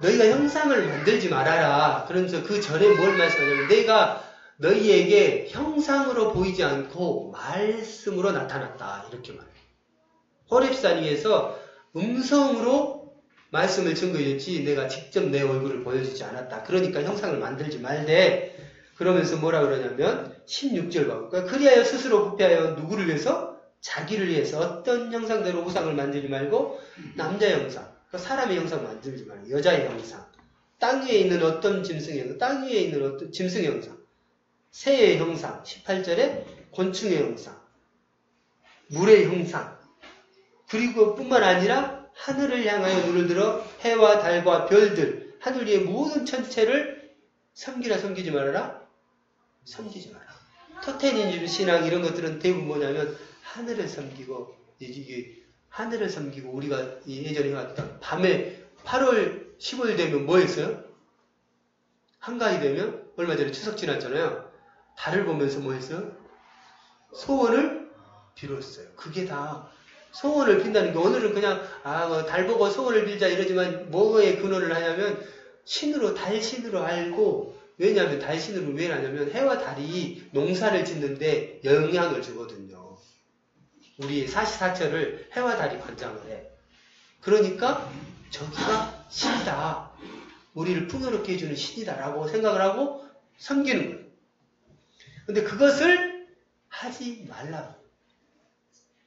너희가 형상을 만들지 말아라. 그러면서 그 전에 뭘 말씀하냐면 너희가 너희에게 형상으로 보이지 않고 말씀으로 나타났다. 이렇게 말해요. 호렙산 위에서 음성으로 말씀을 증거해줬지 내가 직접 내 얼굴을 보여주지 않았다. 그러니까 형상을 만들지 말되 그러면서 뭐라 그러냐면 16절 봐. 그러니까 그리하여 스스로 부패하여 누구를 위해서? 자기를 위해서 어떤 형상대로 우상을 만들지 말고 남자 형상, 그러니까 사람의 형상 만들지 말고 여자의 형상, 땅 위에 있는 어떤 짐승의 형상, 땅 위에 있는 어떤 짐승의 형상, 새의 형상, 18절에 곤충의 형상, 물의 형상, 그리고 뿐만 아니라 하늘을 향하여 눈을 들어 해와 달과 별들, 하늘 위의 모든 천체를 섬기라 섬기지 말아라? 섬기지 마라. 토테니즘 신앙 이런 것들은 대부분 뭐냐면 하늘을 섬기고 이게 하늘을 섬기고 우리가 예전에 해왔던 밤에 8월 15일 되면 뭐 했어요? 한가위 되면 얼마 전에 추석 지났잖아요. 달을 보면서 뭐 했어요? 소원을 빌었어요. 그게 다 소원을 빈다는 게 오늘은 그냥 뭐 달 보고 소원을 빌자 이러지만 뭐에 근원을 하냐면 신으로 달 신으로 알고 왜냐하면 달 신으로 왜 하냐면 해와 달이 농사를 짓는데 영향을 주거든요. 우리의 사시사철을 해와 달이 관장을 해. 그러니까 저기가 신이다. 우리를 풍요롭게 해주는 신이다라고 생각을 하고 섬기는 거예요. 근데 그것을 하지 말라.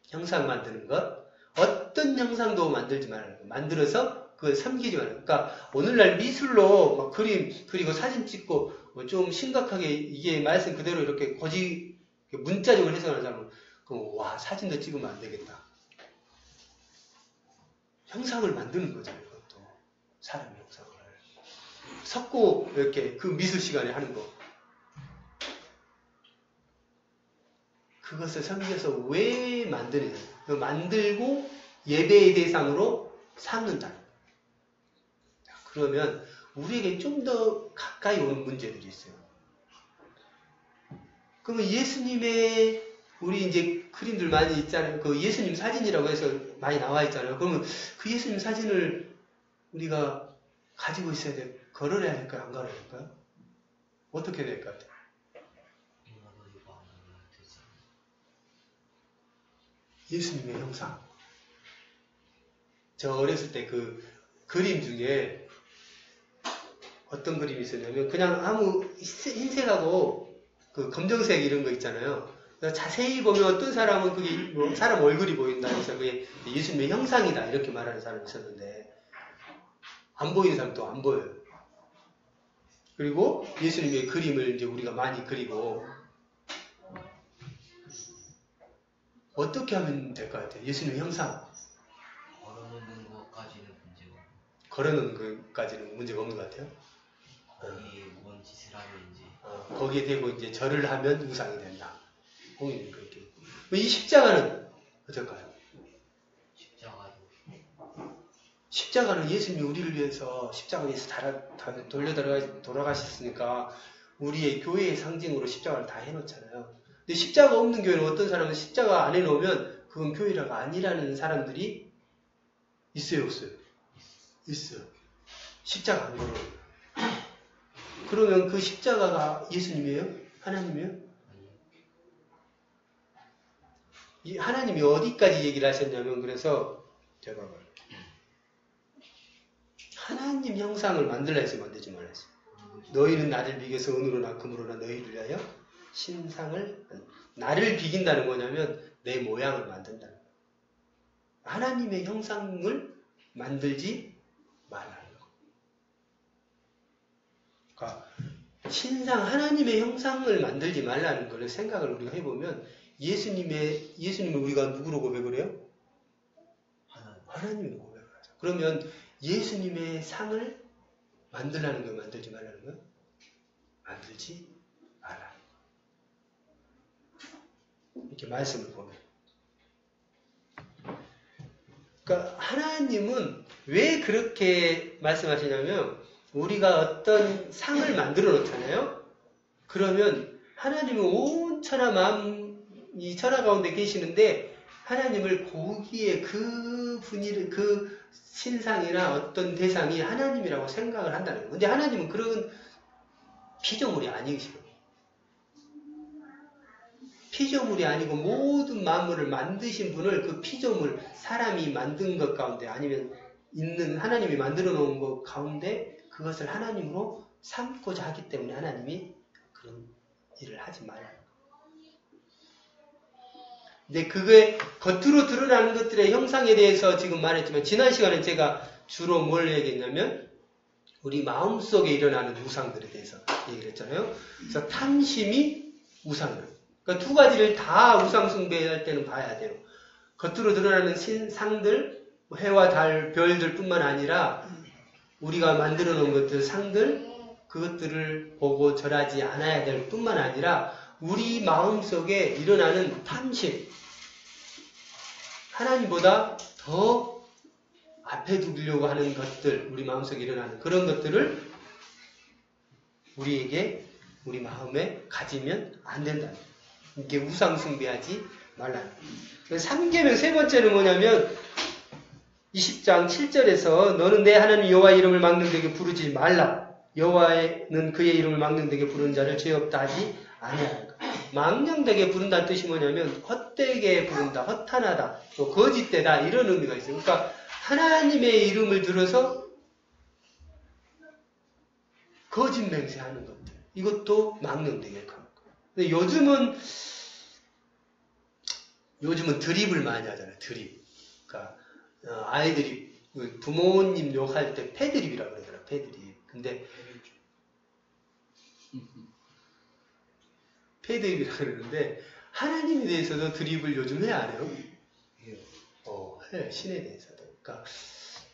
형상 만드는 것. 어떤 형상도 만들지 말라는 거. 만들어서 그걸 섬기지 말라는 거. 그러니까 오늘날 미술로 막 그림 그리고 사진 찍고 좀 심각하게 이게 말씀 그대로 이렇게 거지 문자적으로 해석하는 사람은 그럼 와 사진도 찍으면 안 되겠다. 형상을 만드는 거잖아요. 이것도 사람의 형상을 섞고 이렇게 그 미술 시간에 하는 거. 그것을 섬겨서 왜 만드느냐. 만들고 예배의 대상으로 삼는다. 그러면 우리에게 좀 더 가까이 오는 문제들이 있어요. 그러면 예수님의 우리 이제 그림들 많이 있잖아요. 그 예수님 사진이라고 해서 많이 나와 있잖아요. 그러면 그 예수님 사진을 우리가 가지고 있어야 돼. 걸어내야 될까요? 안 걸어야 될까요? 어떻게 될 것 같아요? 예수님의 형상. 저 어렸을 때 그 그림 중에 어떤 그림이 있었냐면 그냥 아무 흰색하고 그 검정색 이런 거 있잖아요. 자세히 보면 어떤 사람은 그게 뭐 사람 얼굴이 보인다 해서 그게 예수님의 형상이다 이렇게 말하는 사람이 있었는데 안 보이는 사람도 안 보여요. 그리고 예수님의 그림을 이제 우리가 많이 그리고 어떻게 하면 될 것 같아요? 예수님의 형상. 걸어놓는 것까지는 문제가 없고. 걸어놓는 것까지는 문제가 없는 것 같아요. 거기에 뭔 짓을 하는지. 거기에 대고 이제 절을 하면 우상이 된다. 공인이 그렇게. 이 십자가는 어떨까요? 십자가는 예수님이 우리를 위해서 십자가에서 돌아가셨으니까 우리의 교회의 상징으로 십자가를 다 해놓잖아요. 근데 십자가 없는 교회는 어떤 사람은 십자가 안 해놓으면 그건 교회라가 아니라는 사람들이 있어요, 없어요? 있어요. 십자가 안 걸어요. 그러면 그 십자가가 예수님이에요? 하나님이에요? 이 하나님이 어디까지 얘기를 하셨냐면 그래서 제가 하나님 형상을 만들라 해서 만들지 말라 했어요. 너희는 나를 비겨서 은으로나 금으로나 너희를 위하여 신상을 나를 비긴다는 거냐면 내 모양을 만든다는 거예요. 하나님의 형상을 만들지 말라는 거예요. 그러니까 신상 하나님의 형상을 만들지 말라는 걸 생각을 우리가 해보면 예수님을 우리가 누구로 고백을 해요? 하나님으로 고백을 하죠. 그러면 예수님의 상을 만들라는 거예요? 만들지 말라는 거예요? 만들지 말라. 이렇게 말씀을 보면. 그러니까 하나님은 왜 그렇게 말씀하시냐면 우리가 어떤 상을 만들어 놓잖아요. 그러면 하나님은 온 천하 이 천하 가운데 계시는데 하나님을 거기에 그 분이 그 신상이나 어떤 대상이 하나님이라고 생각을 한다는 거예요. 근데 하나님은 그런 피조물이 아니시거든요. 피조물이 아니고 모든 만물을 만드신 분을 그 피조물, 사람이 만든 것 가운데 아니면 있는 하나님이 만들어 놓은 것 가운데 그것을 하나님으로 삼고자 하기 때문에 하나님이 그런 일을 하지 말아요. 근데 그게 겉으로 드러나는 것들의 형상에 대해서 지금 말했지만 지난 시간에 제가 주로 뭘 얘기했냐면 우리 마음속에 일어나는 우상들에 대해서 얘기를 했잖아요. 그래서 탐심이 우상들. 그러니까 두 가지를 다 우상 숭배할 때는 봐야 돼요. 겉으로 드러나는 신상들, 해와 달, 별들 뿐만 아니라 우리가 만들어 놓은 것들, 상들, 그것들을 보고 절하지 않아야 될 뿐만 아니라 우리 마음속에 일어나는 탐심, 하나님보다 더 앞에 두려고 하는 것들, 우리 마음속에 일어나는 그런 것들을 우리에게, 우리 마음에 가지면 안 된다. 이게 우상 숭배하지 말라. 3계명 세 번째는 뭐냐면 20장 7절에서 너는 내 하나님 여호와의 이름을 망령되게 부르지 말라. 여호와는 그의 이름을 망령되게 부르는 자를 죄 없다 하지 아니하라. 망령되게 부른다는 뜻이 뭐냐면 헛되게 부른다, 허탄하다, 또 거짓되다 이런 의미가 있어요. 그러니까 하나님의 이름을 들어서 거짓 맹세하는 것들, 이것도 망령되게 하는 거예요. 근데 요즘은 드립을 많이 하잖아요. 드립. 그러니까 아이들이 부모님 욕할 때 패드립이라고 그러더라고요. 패드립. 근데 패드립이라고 그러는데 하나님에 대해서도 드립을 요즘 해야 안 해요? 해요. 신에 대해서도. 그러니까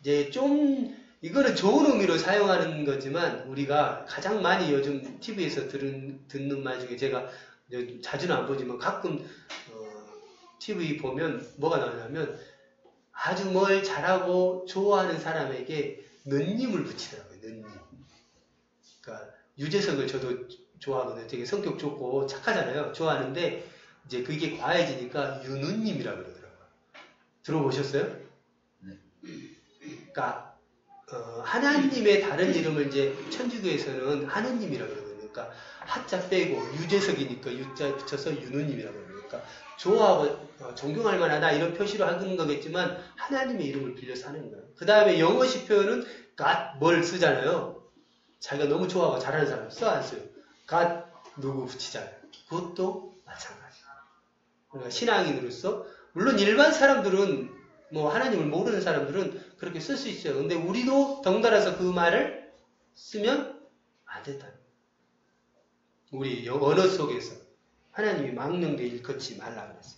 이제 좀 이거는 좋은 의미로 사용하는 거지만 우리가 가장 많이 요즘 TV에서 듣는 말 중에 제가 자주는 안 보지만 가끔 TV 보면 뭐가 나오냐면 아주 뭘 잘하고 좋아하는 사람에게 너님을 붙이더라고요. 너님. 그러니까 유재석을 저도 좋아하거든요. 되게 성격 좋고 착하잖아요. 좋아하는데 이제 그게 과해지니까 유누님이라고 그러더라고요. 들어보셨어요? 네. 그러니까 하나님의 다른 이름을 이제 천주교에서는 하느님이라고 그러거든요. 그러니까 하자 빼고 유재석이니까 유자 붙여서 유누님이라고 그러니까 그러니까 좋아하고 존경할 만하다 이런 표시로 하는 거겠지만 하나님의 이름을 빌려서 하는 거예요. 그 다음에 영어식 표현은 God 뭘 쓰잖아요. 자기가 너무 좋아하고 잘하는 사람 써 안 써요. God 누구 붙이잖아요. 그것도 마찬가지예요. 그러니까 신앙인으로서 물론 일반 사람들은 뭐 하나님을 모르는 사람들은 그렇게 쓸 수 있어요. 근데 우리도 덩달아서 그 말을 쓰면 안 된다. 우리 언어 속에서 하나님이 망령되 일컫지 말라 그랬어요.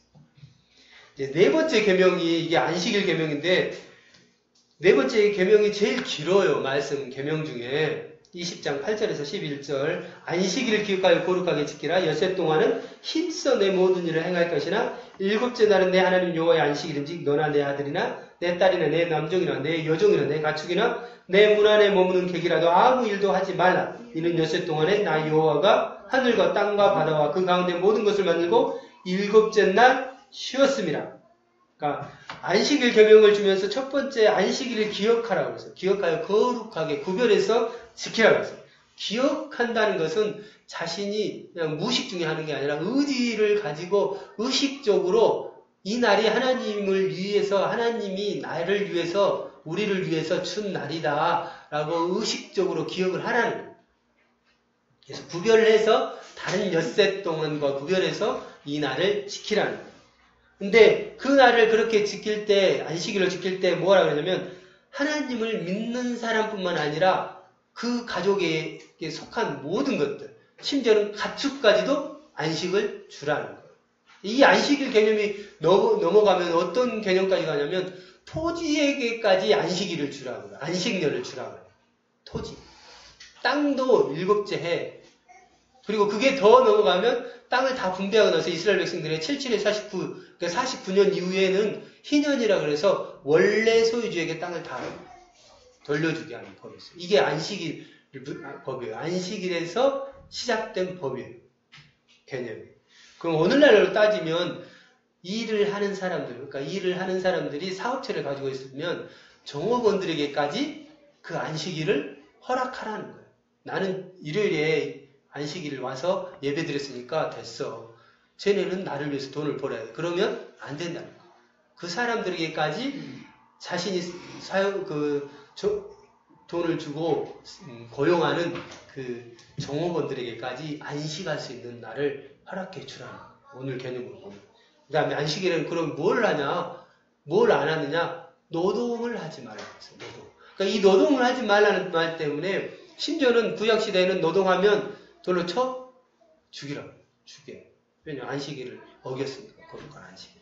이제 네 번째 계명이 이게 안식일 계명인데 네 번째 계명이 제일 길어요. 말씀 계명 중에 20장 8절에서 11절 안식일을 기억하여 거룩하게 지키라. 엿새 동안은 힘써 내 모든 일을 행할 것이나 일곱째 날은 내 하나님 여호와의 안식일인지 너나 내 아들이나 내 딸이나 내 남종이나 내 여종이나 내 가축이나 내 문 안에 머무는 객이라도 아무 일도 하지 말라. 이는 엿새 동안에 나 여호와가 하늘과 땅과 바다와 그 가운데 모든 것을 만들고 일곱째 날 쉬었습니다. 그러니까 안식일 계명을 주면서 첫 번째 안식일을 기억하라고 해서 기억하여 거룩하게 구별해서 지키라고 해서 기억한다는 것은 자신이 그냥 무의식 중에 하는 게 아니라 의지를 가지고 의식적으로 이 날이 하나님을 위해서 하나님이 나를 위해서 우리를 위해서 준 날이다 라고 의식적으로 기억을 하라는 거예요. 그래서 구별해서 다른 엿새 동안과 구별해서 이 날을 지키라는 거예요. 근데 그 날을 그렇게 지킬 때, 안식일을 지킬 때 뭐라 그러냐면 하나님을 믿는 사람뿐만 아니라 그 가족에 속한 모든 것들, 심지어는 가축까지도 안식을 주라는 거예요. 이 안식일 개념이 넘어가면 어떤 개념까지 가냐면 토지에게까지 안식일을 주라고 해요. 안식년을 주라고 해요. 토지. 땅도 일곱째 해. 그리고 그게 더 넘어가면 땅을 다 분배하고 나서 이스라엘 백성들의 77에 49, 그러니까 49년 이후에는 희년이라 그래서 원래 소유주에게 땅을 다 돌려주게 하는 법이었어요. 이게 안식일 법이에요. 안식일에서 시작된 법이에요. 개념이. 그럼 오늘날로 따지면 일을 하는 사람들, 그러니까 일을 하는 사람들이 사업체를 가지고 있으면 종업원들에게까지 그 안식일을 허락하라는 거예요. 나는 일요일에 안식일을 와서 예배 드렸으니까 됐어. 쟤네는 나를 위해서 돈을 벌어야 돼. 그러면 안 된다는 거예요. 그 사람들에게까지 자신이 돈을 주고 고용하는 그 종업원들에게까지 안식할 수 있는 날을 허락해 주라는 거예요. 오늘 개념으로 보면. 그 다음에 안식일에는 그럼 뭘 하냐? 뭘 안 하느냐? 노동을 하지 말라고 했어요. 노동. 그러니까 이 노동을 하지 말라는 말 때문에 심지어는 구약시대에는 노동하면 돌로 쳐 죽이라고. 죽여. 왜냐면 안식일을 어겼으니까. 거룩한 안식일을.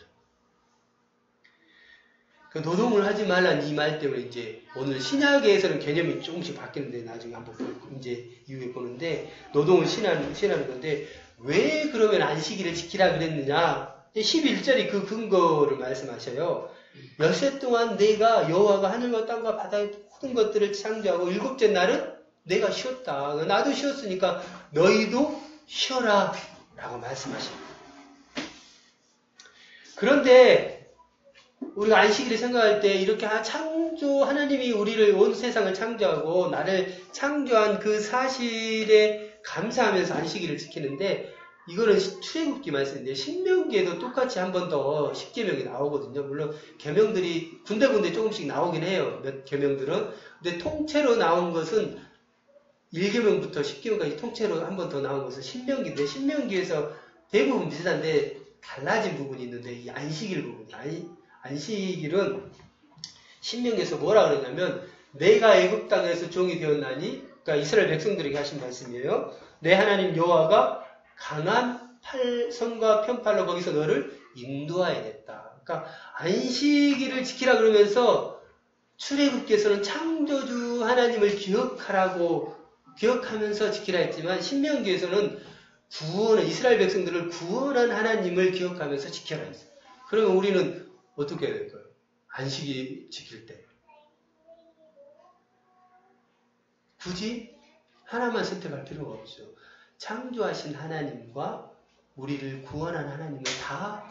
그 노동을 하지 말라는 이 말 때문에 이제 오늘 신약에서는 개념이 조금씩 바뀌는데 나중에 한번 이제 이후에 보는데 노동을 신하는 건데 왜 그러면 안식일을 지키라 그랬느냐? 11절이 그 근거를 말씀하셔요. 엿새 동안 내가 여호와가 하늘과 땅과 바다의 모든 것들을 창조하고 일곱째 날은 내가 쉬었다. 나도 쉬었으니까 너희도 쉬어라 라고 말씀하십니다. 그런데 우리가 안식일을 생각할 때 이렇게 하나님이 우리를 온 세상을 창조하고 나를 창조한 그 사실에 감사하면서 안식일을 지키는데 이거는 출애굽기 말씀인데 신명기에도 똑같이 한 번 더 10계명이 나오거든요. 물론 계명들이 군데군데 조금씩 나오긴 해요. 몇 계명들은. 근데 통째로 나온 것은 1계명부터 10계명까지 통째로 한 번 더 나온 것은 신명기인데 신명기에서 대부분 비슷한데 달라진 부분이 있는데 이 안식일 부분. 안식일은 신명기에서 뭐라 그러냐면 내가 애굽 땅에서 종이 되었나니 그러니까 이스라엘 백성들에게 하신 말씀이에요. 내 하나님 여호와가 강한 손과 편팔로 거기서 너를 인도하야겠다. 그러니까 안식일을 지키라 그러면서 출애굽기에서는 창조주 하나님을 기억하면서 지키라 했지만 신명기에서는 이스라엘 백성들을 구원한 하나님을 기억하면서 지켜라 했어요. 그러면 우리는 어떻게 해야 될까요? 안식일 지킬 때 굳이 하나만 선택할 필요가 없죠. 창조하신 하나님과 우리를 구원한 하나님을 다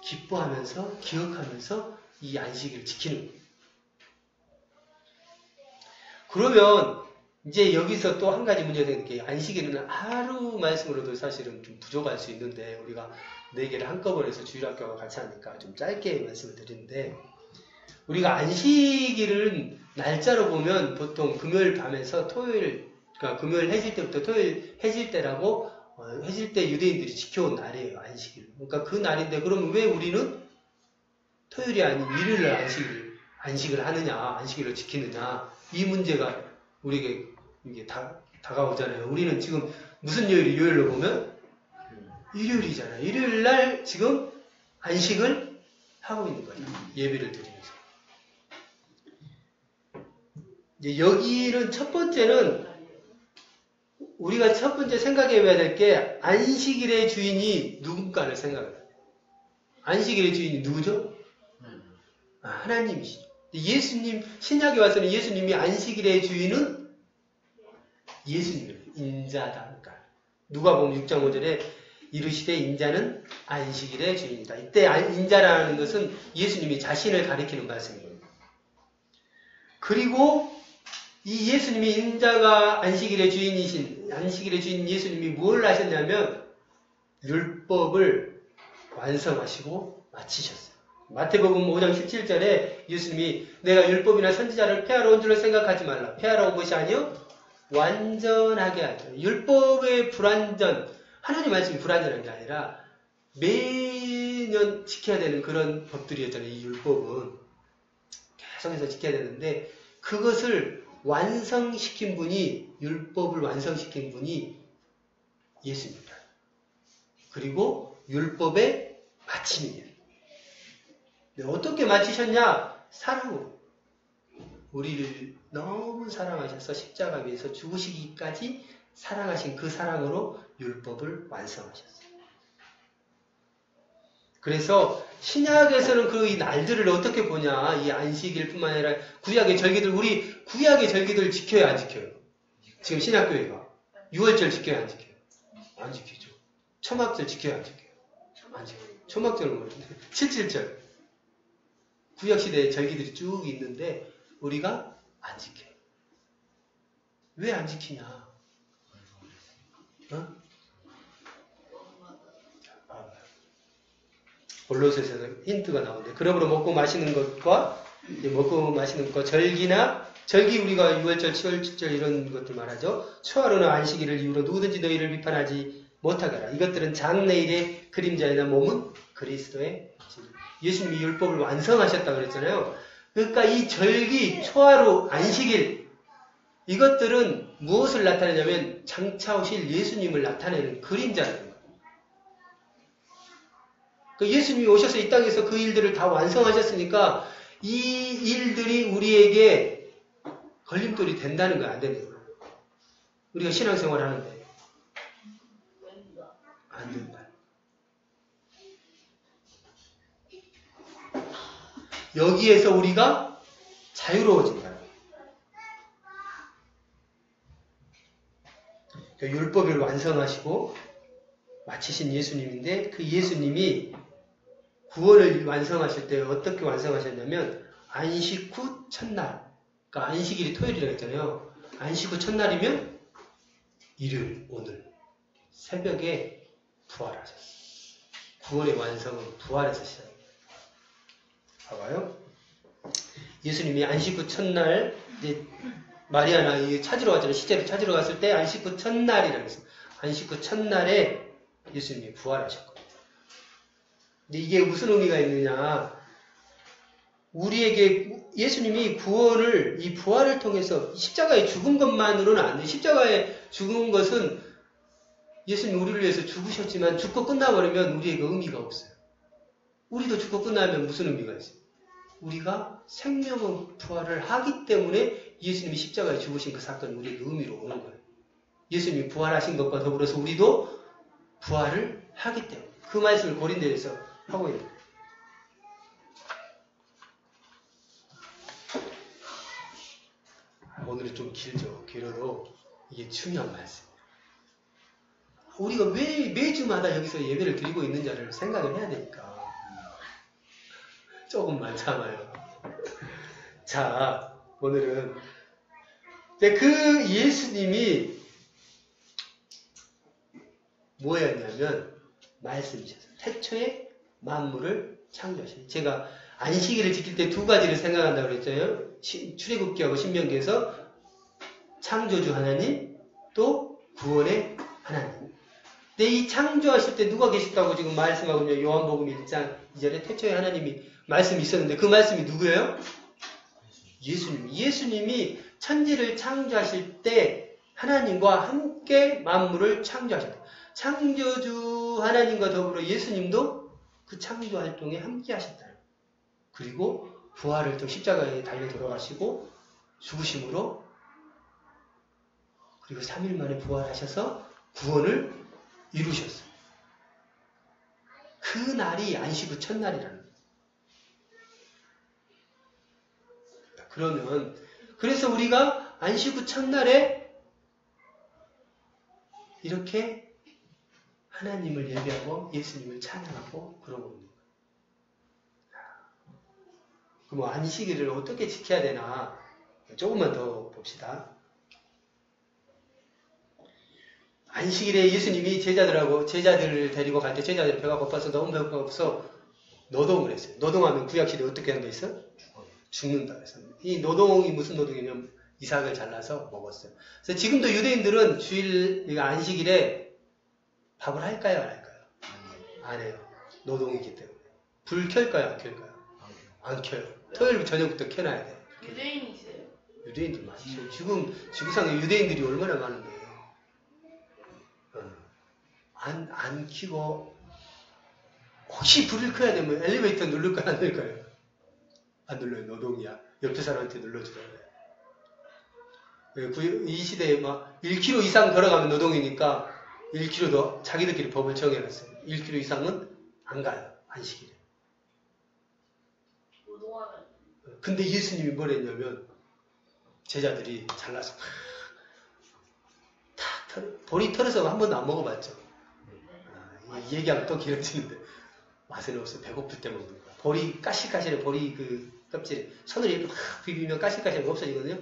기뻐하면서 기억하면서 이 안식일을 지키는 거예요. 그러면 이제 여기서 또 한 가지 문제가 되는 게 안식일은 하루 말씀으로도 사실은 좀 부족할 수 있는데 우리가 4개를 한꺼번에 해서 주일학교와 같이 하니까 좀 짧게 말씀을 드리는데 우리가 안식일은 날짜로 보면 보통 금요일 밤에서 토요일 그러니까 금요일 해질 때부터 토요일 해질 때라고 해질 때 유대인들이 지켜온 날이에요. 안식일. 그러니까 그 날인데 그러면 왜 우리는 토요일이 아닌 일요일날 안식을 하느냐 안식일을 지키느냐 이 문제가 우리에게 이게 다가오잖아요. 우리는 지금 무슨 요일이 요일로 보면 일요일이잖아요. 일요일날 지금 안식을 하고 있는 거예요. 예배를 드리면서. 이제 여기는 첫 번째는 우리가 첫 번째 생각해봐야 될 게 안식일의 주인이 누군가를 생각해요. 안식일의 주인이 누구죠? 하나님이시죠. 예수님, 신약에 와서는 예수님이 안식일의 주인은 예수님이에요. 인자다. 그러니까 누가복음 6장 5절에 이르시되 인자는 안식일의 주인이다. 이때 인자라는 것은 예수님이 자신을 가리키는 말씀이에요. 그리고 이 예수님이 인자가 안식일의 주인 예수님이 뭘 하셨냐면 율법을 완성하시고 마치셨어요. 마태복음 5장 17절에 예수님이 내가 율법이나 선지자를 폐하러 온 줄을 생각하지 말라. 폐하러 온 것이 아니요 완전하게 하죠. 율법의 불완전, 하나님 말씀이 불완전한 게 아니라 매년 지켜야 되는 그런 법들이었잖아요. 이 율법은 계속해서 지켜야 되는데 그것을 완성시킨 분이 율법을 완성시킨 분이 예수입니다. 그리고 율법의 마침이에요. 어떻게 마치셨냐? 사랑으로. 우리를 너무 사랑하셔서 십자가 위에서 죽으시기까지 사랑하신 그 사랑으로 율법을 완성하셨어요. 그래서 신약에서는 그 이 날들을 어떻게 보냐. 이 안식일 뿐만 아니라 구약의 절기들, 우리 구약의 절기들 지켜야 안 지켜요? 지금 신약교회가 6월절 지켜야 안 지켜요? 안 지키죠. 초막절 지켜야 안 지켜요? 안 지켜요. 초막절은 뭐였는데? 77절. 구약시대의 절기들이 쭉 있는데 우리가 안 지켜요. 왜 안 지키냐? 어? 골로새에서 힌트가 나오는데, 그러므로 먹고 마시는 것과 먹고 마시는 것, 절기 우리가 6월절, 7월, 7절 이런 것들 말하죠. 초하루나 안식일을 이유로 누구든지 너희를 비판하지 못하게 하라. 이것들은 장래일의 그림자이나 몸은 그리스도의 진리. 예수님이 율법을 완성하셨다고 그랬잖아요. 그러니까 이 절기, 초하루, 안식일 이것들은 무엇을 나타내냐면 장차 오실 예수님을 나타내는 그림자라는 거예요. 그 예수님이 오셔서 이 땅에서 그 일들을 다 완성하셨으니까 이 일들이 우리에게 걸림돌이 된다는 거야, 안 되는 거야. 우리가 신앙생활 하는데 안 된다. 여기에서 우리가 자유로워진다. 율법을 완성하시고 마치신 예수님인데 그 예수님이 구원을 완성하실 때 어떻게 완성하셨냐면 안식 후 첫날, 그러니까 안식일이 토요일이라고 했잖아요. 안식 후 첫날이면 일요일, 오늘 새벽에 부활하셨어요. 구원의 완성은 부활에서 시작해요. 봐봐요. 예수님이 안식 후 첫날 이제 마리아나 찾으러 갔잖아요. 시제를 찾으러 갔을 때 안식 후 첫날이라고 했어요. 안식 후 첫날에 예수님이 부활하셨거든요. 근데 이게 무슨 의미가 있느냐? 우리에게 예수님이 구원을 이 부활을 통해서 십자가에 죽은 것만으로는 안 돼요. 십자가에 죽은 것은 예수님이 우리를 위해서 죽으셨지만 죽고 끝나버리면 우리에게 의미가 없어요. 우리도 죽고 끝나면 무슨 의미가 있어요? 우리가 생명의 부활을 하기 때문에 예수님이 십자가에 죽으신 그 사건이 우리에게 의미로 오는 거예요. 예수님이 부활하신 것과 더불어서 우리도 부활을 하기 때문에 그 말씀을 고린도에서 하고 있는 거예요. 오늘은 좀 길죠. 길어도 이게 중요한 말씀이에요. 우리가 왜 매주마다 여기서 예배를 드리고 있는지를 생각을 해야 되니까 조금만 참아요. 자, 오늘은 그 예수님이 뭐였냐면 말씀이셨어요. 태초에 만물을 창조하셨어요. 제가 안식일을 지킬 때 두 가지를 생각한다고 그랬잖아요. 출애굽기하고 신명기에서 창조주 하나님, 또 구원의 하나님. 근데 이 창조하실 때 누가 계셨다고 지금 말씀하고 있냐? 요한복음 1장 2절에 태초에 하나님이 말씀이 있었는데 그 말씀이 누구예요? 예수님. 예수님이 천지를 창조하실 때 하나님과 함께 만물을 창조하셨다. 창조주 하나님과 더불어 예수님도 그 창조 활동에 함께 하셨다. 그리고 부활을 통해 십자가에 달려 돌아가시고 죽으심으로 그리고 3일 만에 부활하셔서 구원을 이루셨어요. 그 날이 안식 후 첫날이라는 거예요. 그러면 그래서 우리가 안식 후 첫날에 이렇게 하나님을 예배하고 예수님을 찬양하고 그러고 있는 거예요. 그럼 안식일을 어떻게 지켜야 되나 조금만 더 봅시다. 안식일에 예수님이 제자들을 데리고 갈 때 제자들이 배가 고파서 너무 배가 고파서 노동을 했어요. 노동하면 구약시대에 어떻게 하는 게 있어? 죽는다 그래서. 이 노동이 무슨 노동이냐면 이삭을 잘라서 먹었어요. 그래서 지금도 유대인들은 주일 안식일에 밥을 할까요? 안 할까요? 안 해요. 노동이기 때문에. 불 켤까요? 안 켤까요? 안 켜요. 토요일 저녁부터 켜놔야 돼. 유대인이세요? 유대인들 많죠. 지금 지구상에 유대인들이 얼마나 많은데. 안 켜고 혹시 불을 켜야 되면 엘리베이터 누를까요? 안 누를까요? 안 눌러요. 노동이야. 옆에 사람한테 눌러주라 그래. 이 시대에 막 1km 이상 걸어가면 노동이니까 1km도 자기들끼리 법을 정해놨어요. 1km 이상은 안 가요. 안식일에. 근데 예수님이 뭘 했냐면 제자들이 잘라서 보리 털어서 한 번도 안 먹어봤죠. 얘기하면 또 길어지는데 맛은 없어. 배고플 때 먹는 거야. 보리 까실까실해. 보리 그 껍질 손으로 이렇게 확 비비면 까실까실하게 없어지거든요.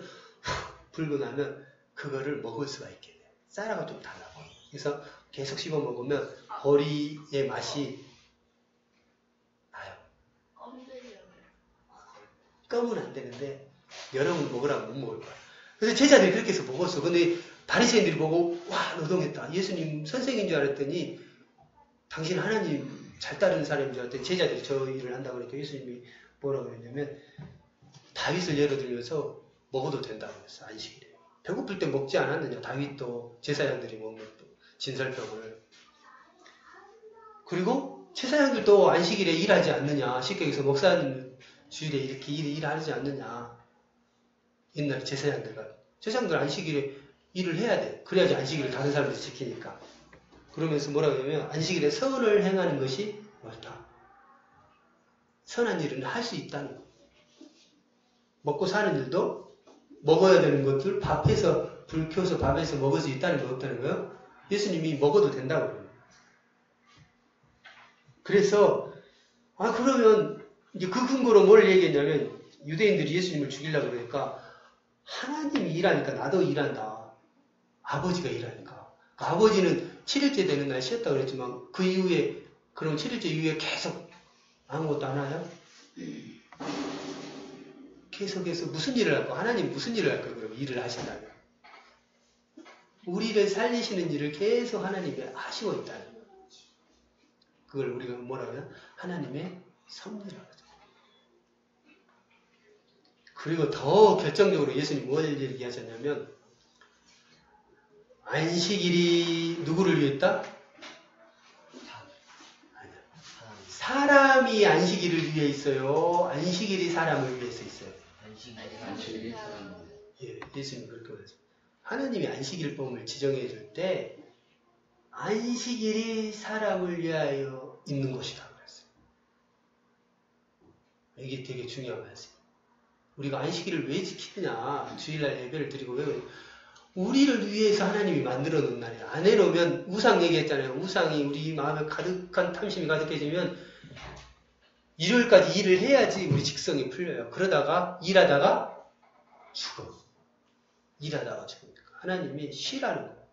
불고 나면 그거를 먹을 수가 있게 돼요. 쌀하고 좀 달라고. 그래서 계속 씹어 먹으면 보리의 맛이 나요. 껌은 안 되는데 여러분 먹으라고 못 먹을 거야. 그래서 제자들이 그렇게 해서 먹었어. 근데 바리새인들이 보고 와 노동했다. 예수님 선생인 줄 알았더니 당신 하나님 잘 따르는 사람인 줄 알았더니 제자들이 저 일을 한다고 그러니까 예수님이 뭐라고 했냐면 다윗을 예로 들면서 먹어도 된다고 했어. 안식일에. 배고플 때 먹지 않았느냐. 다윗도 제사장들이 먹는 진설병을. 그리고 제사장들도 안식일에 일하지 않느냐. 쉽게 얘기해서 목사님 주일에 이렇게 일하지 않느냐. 옛날에 제사장들 안식일에 일을 해야 돼. 그래야지 안식일을 다른 사람들이 지키니까. 그러면서 뭐라고 하냐면 안식일에 선을 행하는 것이 옳다. 선한 일은 할 수 있다는 거. 먹고 사는 일도 먹어야 되는 것들 밥해서 불 켜서 밥해서 먹을 수 있다는 거 없다는 거예요. 예수님이 먹어도 된다고 그래요. 그래서 그러면 이제 그 근거로 뭘 얘기했냐면 유대인들이 예수님을 죽이려고 그러니까 하나님이 일하니까 나도 일한다. 아버지가 일하니까. 그러니까 아버지는 7일째 되는 날 쉬었다고 그랬지만 그 이후에 그럼 7일째 이후에 계속 아무것도 안 하요? 계속해서 무슨 일을 할까? 하나님 무슨 일을 할까? 그럼 일을 하신다면 우리를 살리시는 일을 계속 하나님이 하시고 있다는 거예요. 그걸 우리가 뭐라고 하냐? 하나님의 섭리라고 하죠. 그리고 더 결정적으로 예수님이 뭘 얘기하셨냐면 안식일이 누구를 위했다? 아니야. 사람이 안식일을 위해 있어요. 안식일이 사람을 위해서 있어요. 안식일이 사람. 예, 예수님이 그렇게 말했어요. 하나님이 안식일법을 지정해 줄 때 안식일이 사람을 위하여 있는 것이다 그랬어요. 이게 되게 중요한 말씀이에요. 우리가 안식일을 왜 지키느냐? 주일날 예배를 드리고 왜 그래요? 우리를 위해서 하나님이 만들어 놓은 날이야. 안 해놓으면 우상 얘기했잖아요. 우상이 우리 마음에 가득한 탐심이 가득해지면 일요일까지 일을 해야지 우리 직성이 풀려요. 그러다가 일하다가 죽어. 일하다가 죽으니까. 하나님이 쉬라는 거예요.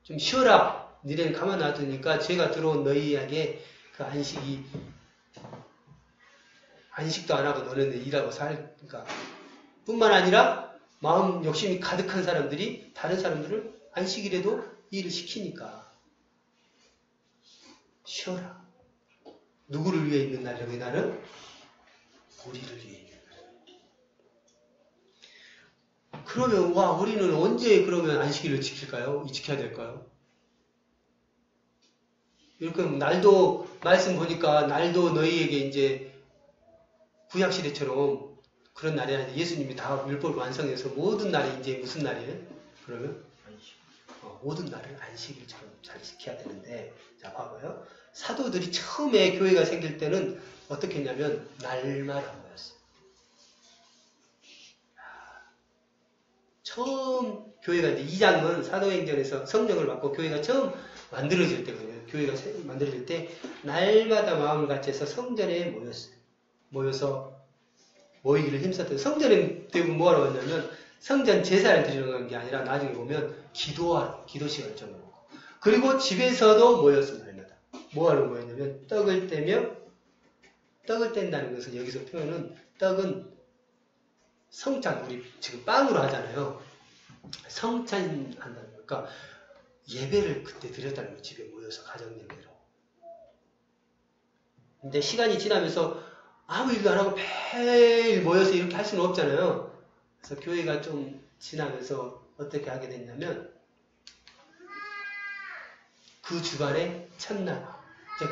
좀 쉬어라. 니네는 가만 놔두니까 죄가 들어온 너희에게 그 안식도 안 하고 너네는 일하고 살니까. 뿐만 아니라 마음 욕심이 가득한 사람들이 다른 사람들을 안식일에도 일을 시키니까 쉬어라. 누구를 위해 있는 날이라고 이 날은? 우리를 위해 있는 날. 그러면 우리는 언제 그러면 안식일을 지킬까요? 지켜야 될까요? 이렇게 날도 말씀 보니까 날도 너희에게 이제 구약시대처럼 그런 날이 아니라 예수님이 다 율법을 완성해서 모든 날이 이제 무슨 날이에요? 그러면 안식. 모든 날을 안식일처럼 잘 지켜야 되는데 자 봐봐요. 사도들이 처음에 교회가 생길 때는 어떻게 했냐면 날마다 모였어요. 처음 교회가 이제 2장은 사도행전에서 성령을 받고 교회가 처음 만들어질 때거든요. 교회가 만들어질 때 날마다 마음을 같이 해서 성전에 모였어요. 모여서 모이기를 힘썼대요. 성전에 대부분 뭐하러 왔냐면 성전 제사를 드리러 간 게 아니라 나중에 보면 기도 시간을 정해놓고 그리고 집에서도 모였습니다. 날마다. 뭐하러 모였냐면 떡을 떼며 떡을 뗀다는 것은 여기서 표현은 떡은 성찬 우리 지금 빵으로 하잖아요. 성찬한다는 거. 그러니까 예배를 그때 드렸다는 거예요. 집에 모여서 가정 예배로. 근데 시간이 지나면서 아무 일도 안 하고 매일 모여서 이렇게 할 수는 없잖아요. 그래서 교회가 좀 지나면서 어떻게 하게 됐냐면 그 주간의 첫날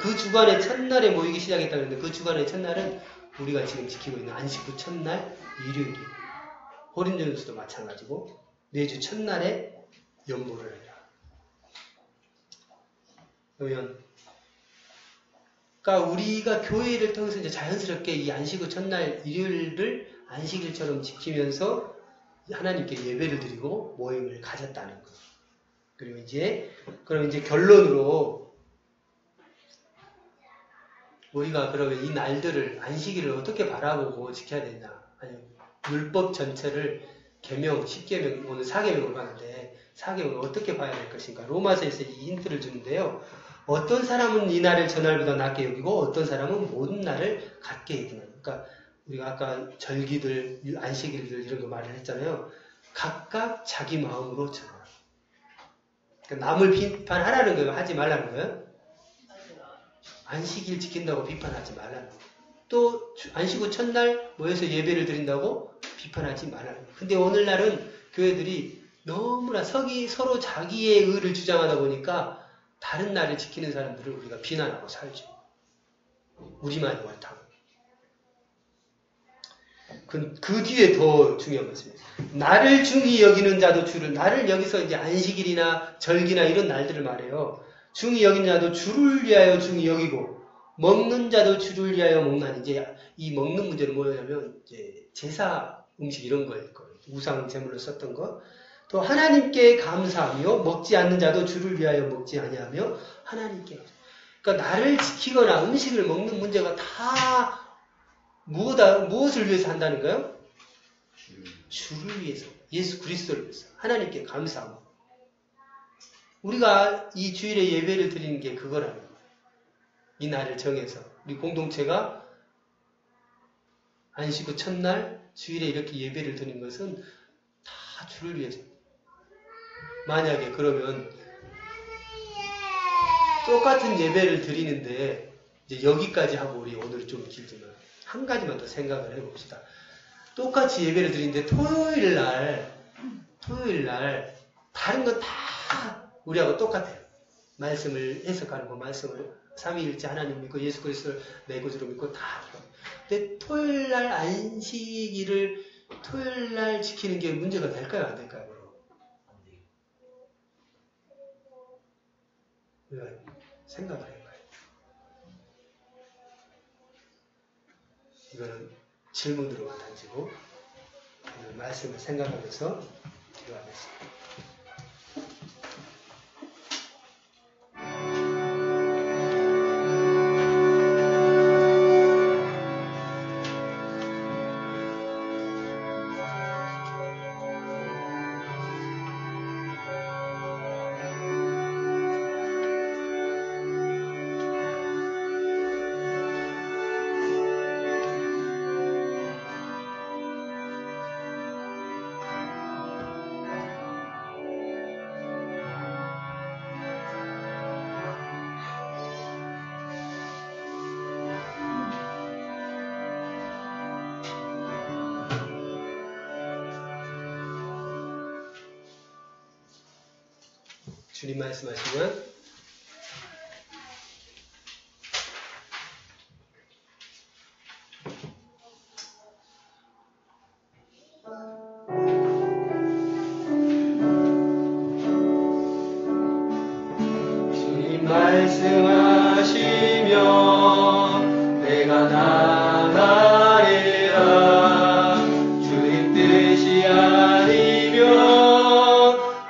그 주간의 첫날에 모이기 시작했다는데 그 주간의 첫날은 우리가 지금 지키고 있는 안식구 첫날 일요일이에요. 호린전수도 마찬가지고 매주 첫날에 연보를 해라. 그러면 그러니까 우리가 교회를 통해서 이제 자연스럽게 이 안식 후 첫날 일요일을 안식일처럼 지키면서 하나님께 예배를 드리고 모임을 가졌다는 거. 그리고 그럼 이제 결론으로 우리가 그러면 이 날들을 안식일을 어떻게 바라보고 지켜야 되냐? 아니 율법 전체를 계명, 10계명, 오늘 4계명으로 가는데 4계명을 어떻게 봐야 될 것인가? 로마서에서 이 힌트를 주는데요. 어떤 사람은 이 날을 전날보다 낮게 여기고 어떤 사람은 모든 날을 같게 여기는. 그러니까 우리가 아까 절기들, 안식일들 이런 거 말을 했잖아요. 각각 자기 마음으로 전할. 그러니까 남을 비판하라는 거예요? 하지 말라는 거예요? 안식일 지킨다고 비판하지 말라는 거예요. 또 안식 후 첫날 모여서 예배를 드린다고 비판하지 말라는 거예요. 근데 오늘날은 교회들이 너무나 서로 자기의 의를 주장하다 보니까 다른 날을 지키는 사람들을 우리가 비난하고 살죠. 우리만이 옳다고. 그 뒤에 더 중요한 것입니다. 나를 중히 여기는 자도 주를, 나를 여기서 이제 안식일이나 절기나 이런 날들을 말해요. 중히 여기는 자도 주를 위하여 중히 여기고, 먹는 자도 주를 위하여 먹나니. 이제 이 먹는 문제는 뭐냐면, 이제 제사 음식 이런 거일 거예요. 우상 제물로 썼던 거. 또 하나님께 감사하며 먹지 않는 자도 주를 위하여 먹지 아니하며 하나님께. 그러니까 나를 지키거나 음식을 먹는 문제가 다 무엇을 위해서 한다는 거예요? 주를 위해서. 예수 그리스도를 위해서. 하나님께 감사하고. 우리가 이 주일에 예배를 드리는 게 그거라는 거예요. 이 날을 정해서. 우리 공동체가 안식 후 첫날 주일에 이렇게 예배를 드리는 것은 다 주를 위해서. 만약에 그러면 똑같은 예배를 드리는데 이제 여기까지 하고 우리 오늘 좀 길지만 한 가지만 더 생각을 해봅시다. 똑같이 예배를 드리는데 토요일 날 다른 건 다 우리하고 똑같아요. 말씀을 해석하는 거, 말씀을 삼위일체 하나님 믿고 예수 그리스도를 내 구주로 믿고 다. 근데 토요일 날 안식일을 토요일 날 지키는 게 문제가 될까요? 안 될까요? 우리가 생각을 해봐요. 이거는 질문으로만 던지고 말씀을 생각하면서 기도하겠습니다. 주님 말씀하시면 주님 말씀하시면 내가 나가리라. 주님 뜻이 아니면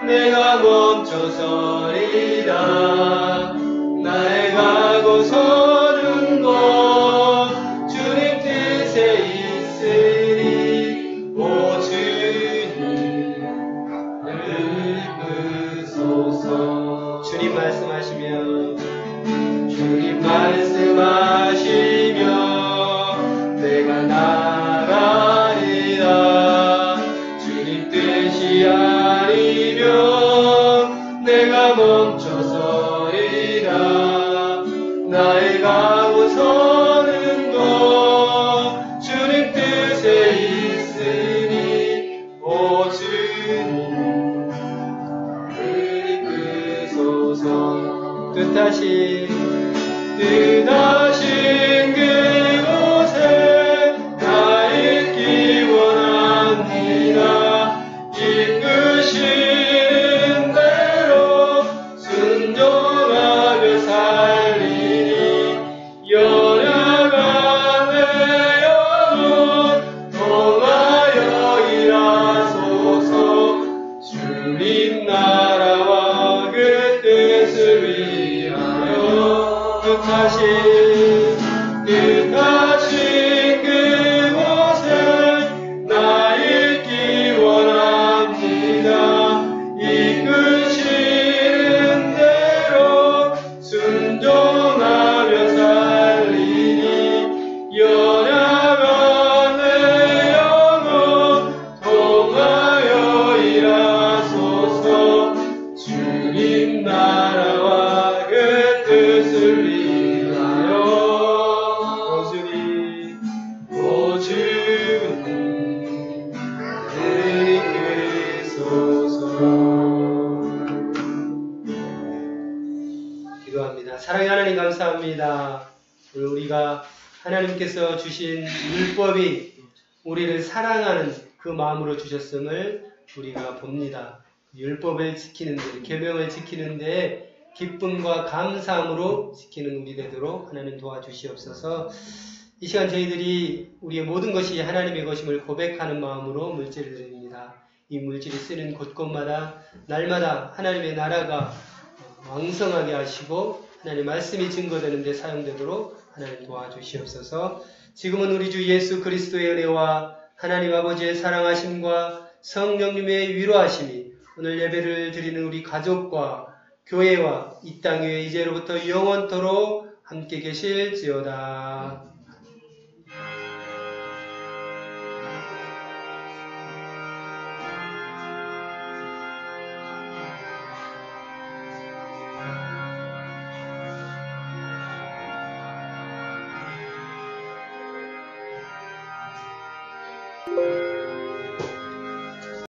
내가 멈춰서리라. 나의 가고 서는 곳 주님 뜻에 있으니 오 주님 이끄소서. 주님 말씀하시면 내가 나가리라. 주님 뜻이 아니면 내가 멈춰서리라. 나의 가고 서는 곳 주님 뜻에 있으니 오 주님 이끄소서. 뜻하신 그곳에 나 있기 원합니다. 이끄신 대로 순종하며 살리니 주님 내게소서. 기도합니다. 사랑의 하나님 감사합니다. 오늘 우리가 하나님께서 주신 율법이 우리를 사랑하는 그 마음으로 주셨음을 우리가 봅니다. 율법을 지키는데, 계명을 지키는데 기쁨과 감사함으로 지키는 우리 되도록 하나님 도와주시옵소서. 이 시간 저희들이 우리의 모든 것이 하나님의 것임을 고백하는 마음으로 물질을 드립니다. 이 물질이 쓰는 곳곳마다 날마다 하나님의 나라가 왕성하게 하시고 하나님의 말씀이 증거되는 데 사용되도록 하나님 도와주시옵소서. 지금은 우리 주 예수 그리스도의 은혜와 하나님 아버지의 사랑하심과 성령님의 위로하심이 오늘 예배를 드리는 우리 가족과 교회와 이 땅 위에 이제로부터 영원토록 함께 계실지어다.